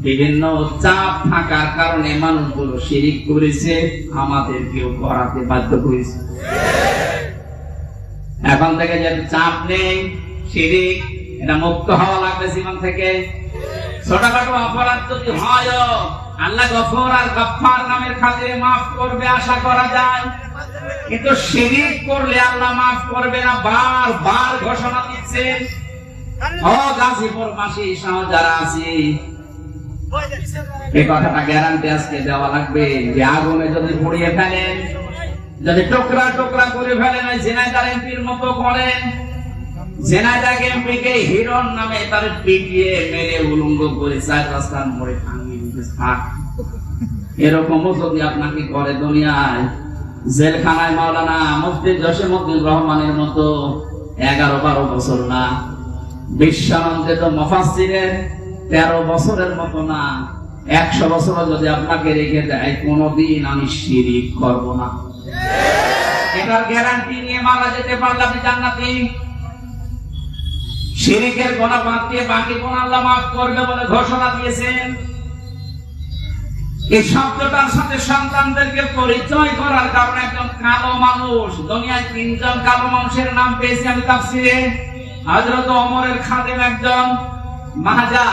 বিভিন্ন চাপ থাকার কারণে মানুষগুলো শিরিক করেছে, আমাদেরকেও করাতে বাধ্য করেছে। এখন থেকে যে চাপ নেই, শিরিক এটা মুক্ত হওয়া লাগবে জীবন থেকে। ছোটখাটো অপরাধ যদি হয়, আল্লাহ গফুর আর গফফার নামের খাতিরে মাফ করবে আশা করা যায়, কিন্তু শিরিক করলে আল্লাহ মাফ করবে না, বারবার ঘোষণা দিচ্ছেন। ও গাজীপুরবাসী সহ যারা আছে, এই কথাটা গ্যারান্টি আজকে দেওয়া লাগবে যে আগুনে যদি পুড়িয়ে ফেলেন, যদি টুকরা টুকরা করে ফেলেন, ওই ঝিনাইদহ এমপির মতো করেন, ঝিনাইদহ এমপিকে হিরণ নামে তার পিটিয়ে মেরে উলঙ্গ করে 4 রাস্তার মোড়ে ভাঙিয়ে দিতে থাক। এরকমও যদি আপনাকে করে দুনিয়ায়, জেলখানায় মাওলানা মুফতি জসিমউদ্দিন রহমানের মতো 11-12 বছর না, বিশ্বানন্দিত মুফাসসিরের 13 বছরের মতো না, 100 বছর যদি আপনাকে রেখে দেয়, কোনদিন আমি শিরিক করব না, এটার গ্যারান্টি নিয়ে মারা যেতে পারলে আপনি জান্নাতি। শিরিকের গুনাহ বাদ দিয়ে বাকি গুনাহ আল্লাহ মাফ করবে বলে ঘোষণা দিয়েছেন। এই শব্দটার সাথে সন্তানদেরকে পরিচয় করার কারণে একজন কালো মানুষ, দুনিয়ায় 3 জন কালো মানুষের নাম পেয়েছি আমি তাফসীরে। হযরত ওমরের খাদেম একজন মাহাজা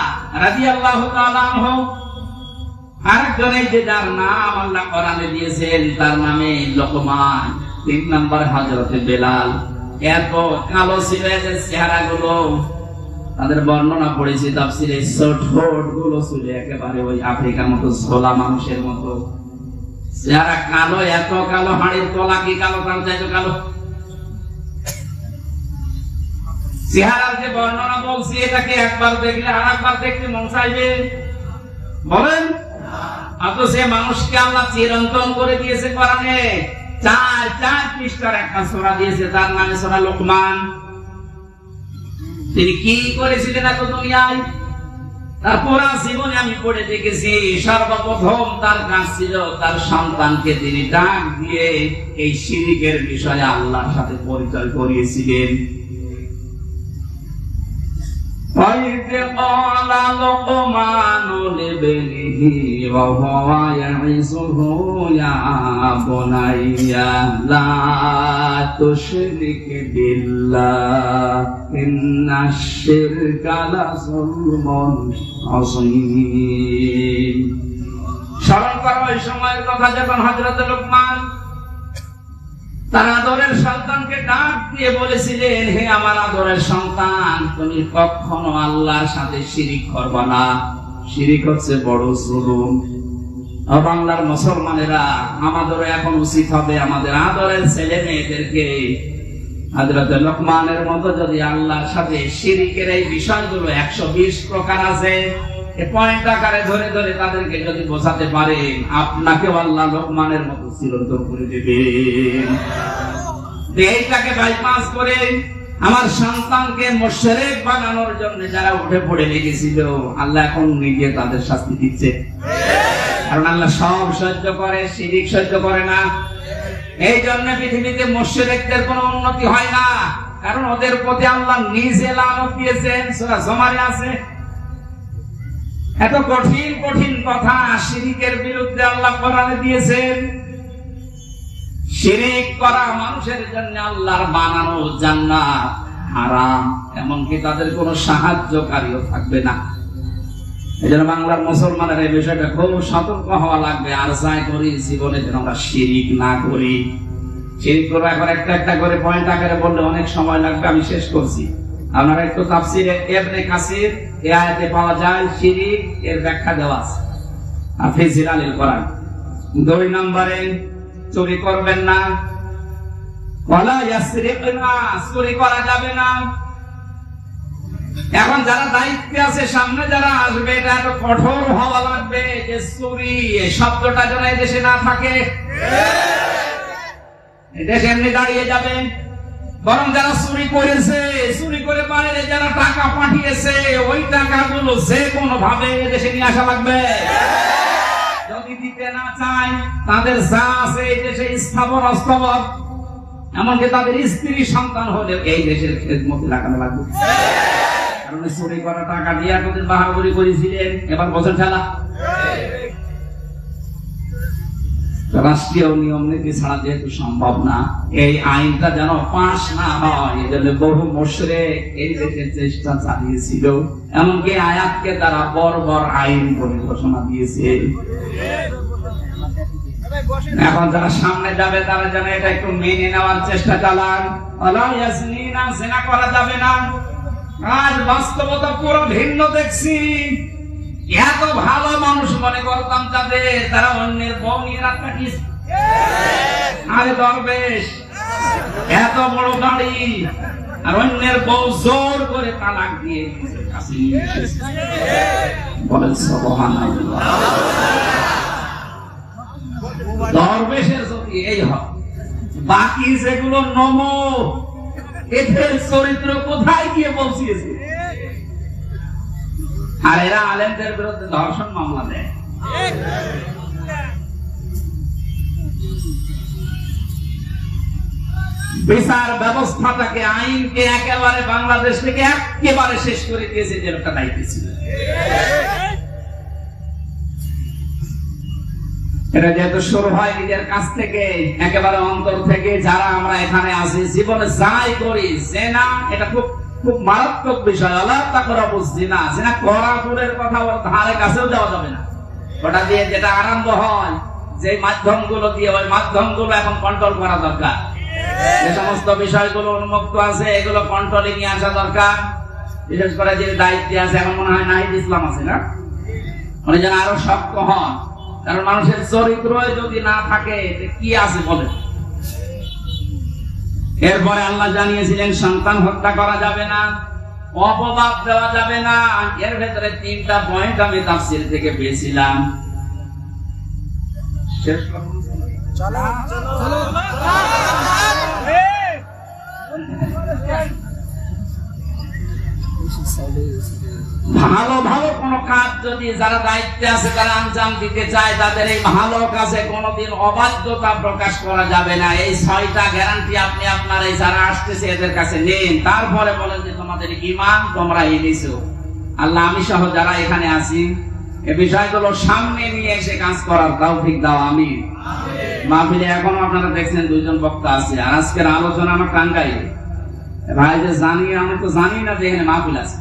রাদিয়াল্লাহু তাআলা আনহু, আরেকজন এই যে যার নাম আল্লাহ কোরআনে দিয়েছেন, তার নামে লোকমান। 3 নম্বরে হযরতে বেলাল। এত কালো ছিল এদের চেহারাগুলো, তাদের বর্ণনা পড়েছি তাফসীরে। ঠোঁট গুলো ছিল একেবারে ওই আফ্রিকার মতো ছোলা মানুষের মতো চেহারা, কালো, এত কালো, হাড়ের তলা কি কালো, তার চাইতো কালো চেহারার যে বর্ণনা বলছি, এটাকে একবার দেখলে আর একবার দেখতে মন চাইবে? বলেন। অথচ সে মানুষকে আল্লাহ চিরন্তন করে দিয়েছে কোরআনে, 4 পৃষ্ঠার একটা সূরা দিয়েছে, তার নামে সূরা লোকমান। তিনি কি করেছিলেন এত দুনিয়ায়? তার পুরা জীবনে আমি পড়ে দেখেছি, সর্বপ্রথম তার কাজ ছিল তার সন্তানকে তিনি ডাক দিয়ে এই শিরকের বিষয়ে আল্লাহর সাথে পরিচয় করিয়েছিলেন। وَإِذْ قَالَ لُقْمَانُ لِابْنِهِ وَهُوَ يَعِظُهُ يَا بُنَيَّ لَا تُشْرِكْ بِاللَّهِ إِنَّ الشِّرْكَ لَظُلْمٌ عَظِيمٌ। স্মরণ করো ওই সময়ের কথা, যখন হযরত লোকমান তার আদরের সন্তানকে ডাক দিয়ে বলেছিলেন, হে আমার আদরের সন্তান, তুমি কখনো আল্লাহর সাথে শিরিক করবে না, শিরিক হচ্ছে বড় জুলুম। বাংলার মুসলমানেরা, আমাদেরও এখন উচিত হবে আমাদের আদরের ছেলে মেয়েদেরকে হযরত লোকমানের মতো যদি আল্লাহর সাথে শিরিকের এই বিষয়গুলো 120 প্রকার আছে, এই পয়েন্ট আকারে ধরে ধরে তাদেরকে যদি বোঝাতে পারে, আপনাকেও আল্লাহ লোকমানের মতো চিরন্তন করে দেবেন। এইটাকে বাইপাস করে আমার সন্তানকে মুশরিক বানানোর জন্য যারা উঠে পড়ে লেগেছিল, আল্লাহ এখন নিজে তাদের শাস্তি দিচ্ছে। কারণ আল্লাহ সব সহ্য করে, শিরিক সহ্য করে না। এই জন্য পৃথিবীতে মুশরিকদের কোনো উন্নতি হয় না, কারণ ওদের প্রতি আল্লাহ নিজে লানত দিয়েছেন। সূরা জুমারে আছে। এত কঠিন কঠিন কথা শিরিকের বিরুদ্ধে আল্লাহ কোরআনে দিয়েছেন। শিরিক করা মানুষের জন্য আল্লাহর বানানো জান্নাত হারাম। এমনকি তাদের কোনো সাহায্যকারীও থাকবে না। এই জন্য বাংলার মুসলমানের এই বিষয়টা খুব সতর্ক হওয়া লাগবে। আর যাই করি জীবনে যেন আমরা শিরিক না করি। শিরিক করবো এখন একটা একটা করে পয়েন্ট আকারে বললে অনেক সময় লাগবে, আমি শেষ করছি। আপনারা একটু তাফসীরে ইবনে কাসির এই আয়াতে পাওয়া যায় শিরিক এর ব্যাখ্যা দেওয়া আছে হাফিজ জিলালিল কোরআন। 2 নম্বরে চুরি করবেন না, ওয়ালা ইয়াসরিকনা, চুরি করা যাবে না। এখন যারা দায়িত্বে আছে, সামনে যারা আসবে, এটা এত কঠোর হওয়া লাগবে যে চুরি এই শব্দটা যেন এই দেশে না থাকে। এই দেশ এমনি দাঁড়িয়ে যাবে। বরং যারা চুরি করেছে, চুরি করে বাইরে যারা টাকা পাঠিয়েছে, ওই টাকাগুলো যে কোনো ভাবে দেশে নিয়ে আসা লাগবে। যদি দিতে না চায়, তাদের যা আছে এই দেশে স্থাবর অস্থাবর, এমনকি তাদের স্ত্রী সন্তান হলে এই দেশের খেদমতে লাগানো লাগবে। কারণ চুরি করা টাকা দিয়ে এতদিন বাহাদুরি করেছিলেন, এবার বছর খেলা। রাষ্ট্রীয় নিয়ম নীতি ছাড়া যেহেতু সম্ভব না, এই আইনটা যেন পাশ না হয়, এই জন্য বহু মুশরিক এই দেশের চেষ্টা চালিয়েছিল। এমনকি আয়াতকে তারা বর্বর আইন বলে ঘোষণা দিয়েছে। এখন যারা সামনে যাবে তারা যেন এটা একটু মেনে নেওয়ার চেষ্টা চালান। ওয়ালা ইয়াজনিনা, জিনা করা যাবে না। আজ বাস্তবতা পুরো ভিন্ন দেখছি। এত ভালো মানুষ মনে করতাম যাদের, তারা অন্যের বউ নিয়ে রাত কাটিয়েছে। আরে দরবেশ, এত বড় গাড়ি আর অন্যের বউ জোর করে তালাক দিয়ে বলেন সুবহানাল্লাহ। দরবেশের যদি এই হয়, বাকি যেগুলো নমো, এদের চরিত্র কোথায় গিয়ে পৌঁছিয়েছে? আর এরা আলেমদের বিরুদ্ধে ধর্ষণ মামলা দেয়। বিচার ব্যবস্থাটাকে, আইনকে একেবারে বাংলাদেশ থেকে একেবারে শেষ করে দিয়েছে যে একটা দায়িত্ব ছিল। এটা যেহেতু শুরু হয় নিজের কাছ থেকে, একেবারে অন্তর থেকে, যারা আমরা এখানে আছি জীবনে যাই করি, জেনা এটা খুব খুব মারাত্মক বিষয়। আল্লাহ তাকরা বুঝছি না, জেনা করা দূরের কথা, ওর ধারে কাছেও যাওয়া যাবে না। ওটা দিয়ে যেটা আরম্ভ হয়, যে মাধ্যমগুলো দিয়ে, ওই মাধ্যমগুলো এখন কন্ট্রোল করা দরকার। যে সমস্ত বিষয়গুলো উন্মুক্ত আছে, এগুলো কন্ট্রোলে নিয়ে আসা দরকার। বিশেষ করে যে দায়িত্বে আছে, এখন মনে হয় নাহিদ ইসলাম আছে না, উনি যেন আরো শক্ত হন। কারণ মানুষের চরিত্র যদি না থাকে কি আছে বলে। এরপরে আল্লাহ জানিয়েছিলেন সন্তান হত্যা করা যাবে না, অপবাদ দেওয়া যাবে না। এর ভেতরে 3টা পয়েন্ট আমি তাফসীর থেকে পেয়েছিলাম। শেষ করুন। ভালো ভালো কোন কাজ যদি যারা দায়িত্বে আছে তারা আঞ্জাম দিতে চায়, তাদের এই ভালো কাজে কোনোদিন অবাধ্যতা প্রকাশ করা যাবে না। এই 6টা গ্যারান্টি আপনি আপনার এই যারা আসতেছে এদের কাছে নিন। তারপরে বলেন যে তোমাদের ঈমান তোমরা এনেছো। আল্লাহ আমি সহ যারা এখানে আছি এই বিষয়গুলো সামনে নিয়ে এসে কাজ করার তৌফিক দাও, আমিন। মাহফিলে এখনো আপনারা দেখছেন 2 জন বক্তা আছে। আর আজকের আলোচনা আমার টাঙ্গাইলে ভাই যে জানি, আমি তো জানি না যে এখানে মাহফিল আছে।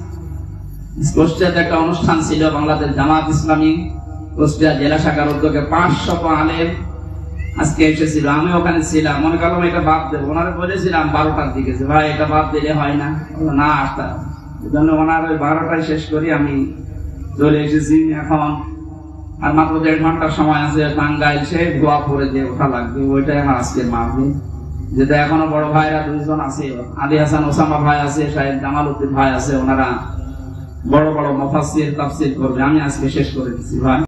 কুষ্টিয়াতে একটা অনুষ্ঠান ছিল, বাংলাদেশ জামাত ইসলামী কুষ্টিয়া জেলা শাখার উদ্যোগে 500 আলেম আজকে এসেছিল। আমি ওখানে ছিলাম, মনে করলাম এটা বাদ দেবো। ওনারা বলেছিলাম 12টার দিকে যে ভাই এটা বাদ দিলে হয় না, না আসতাম। এই জন্য ওনার ওই 12টায় শেষ করি আমি চলে এসেছি এখন। আর মাত্র 1.5 ঘন্টার সময় আছে। টাঙ্গাইল সে ধোয়া পরে যে ওঠা লাগবে, ওইটাই আমার আজকের মাহফিল। যেটা এখনো বড় ভাইরা 2 জন আছে, আলী হাসান ওসামা ভাই আছে, শাহেদ জামাল উদ্দিন ভাই আছে। ওনারা বড় বড় মুফাসসির তাফসীর করবে। আমি আজকে শেষ করে দিচ্ছি ভাই।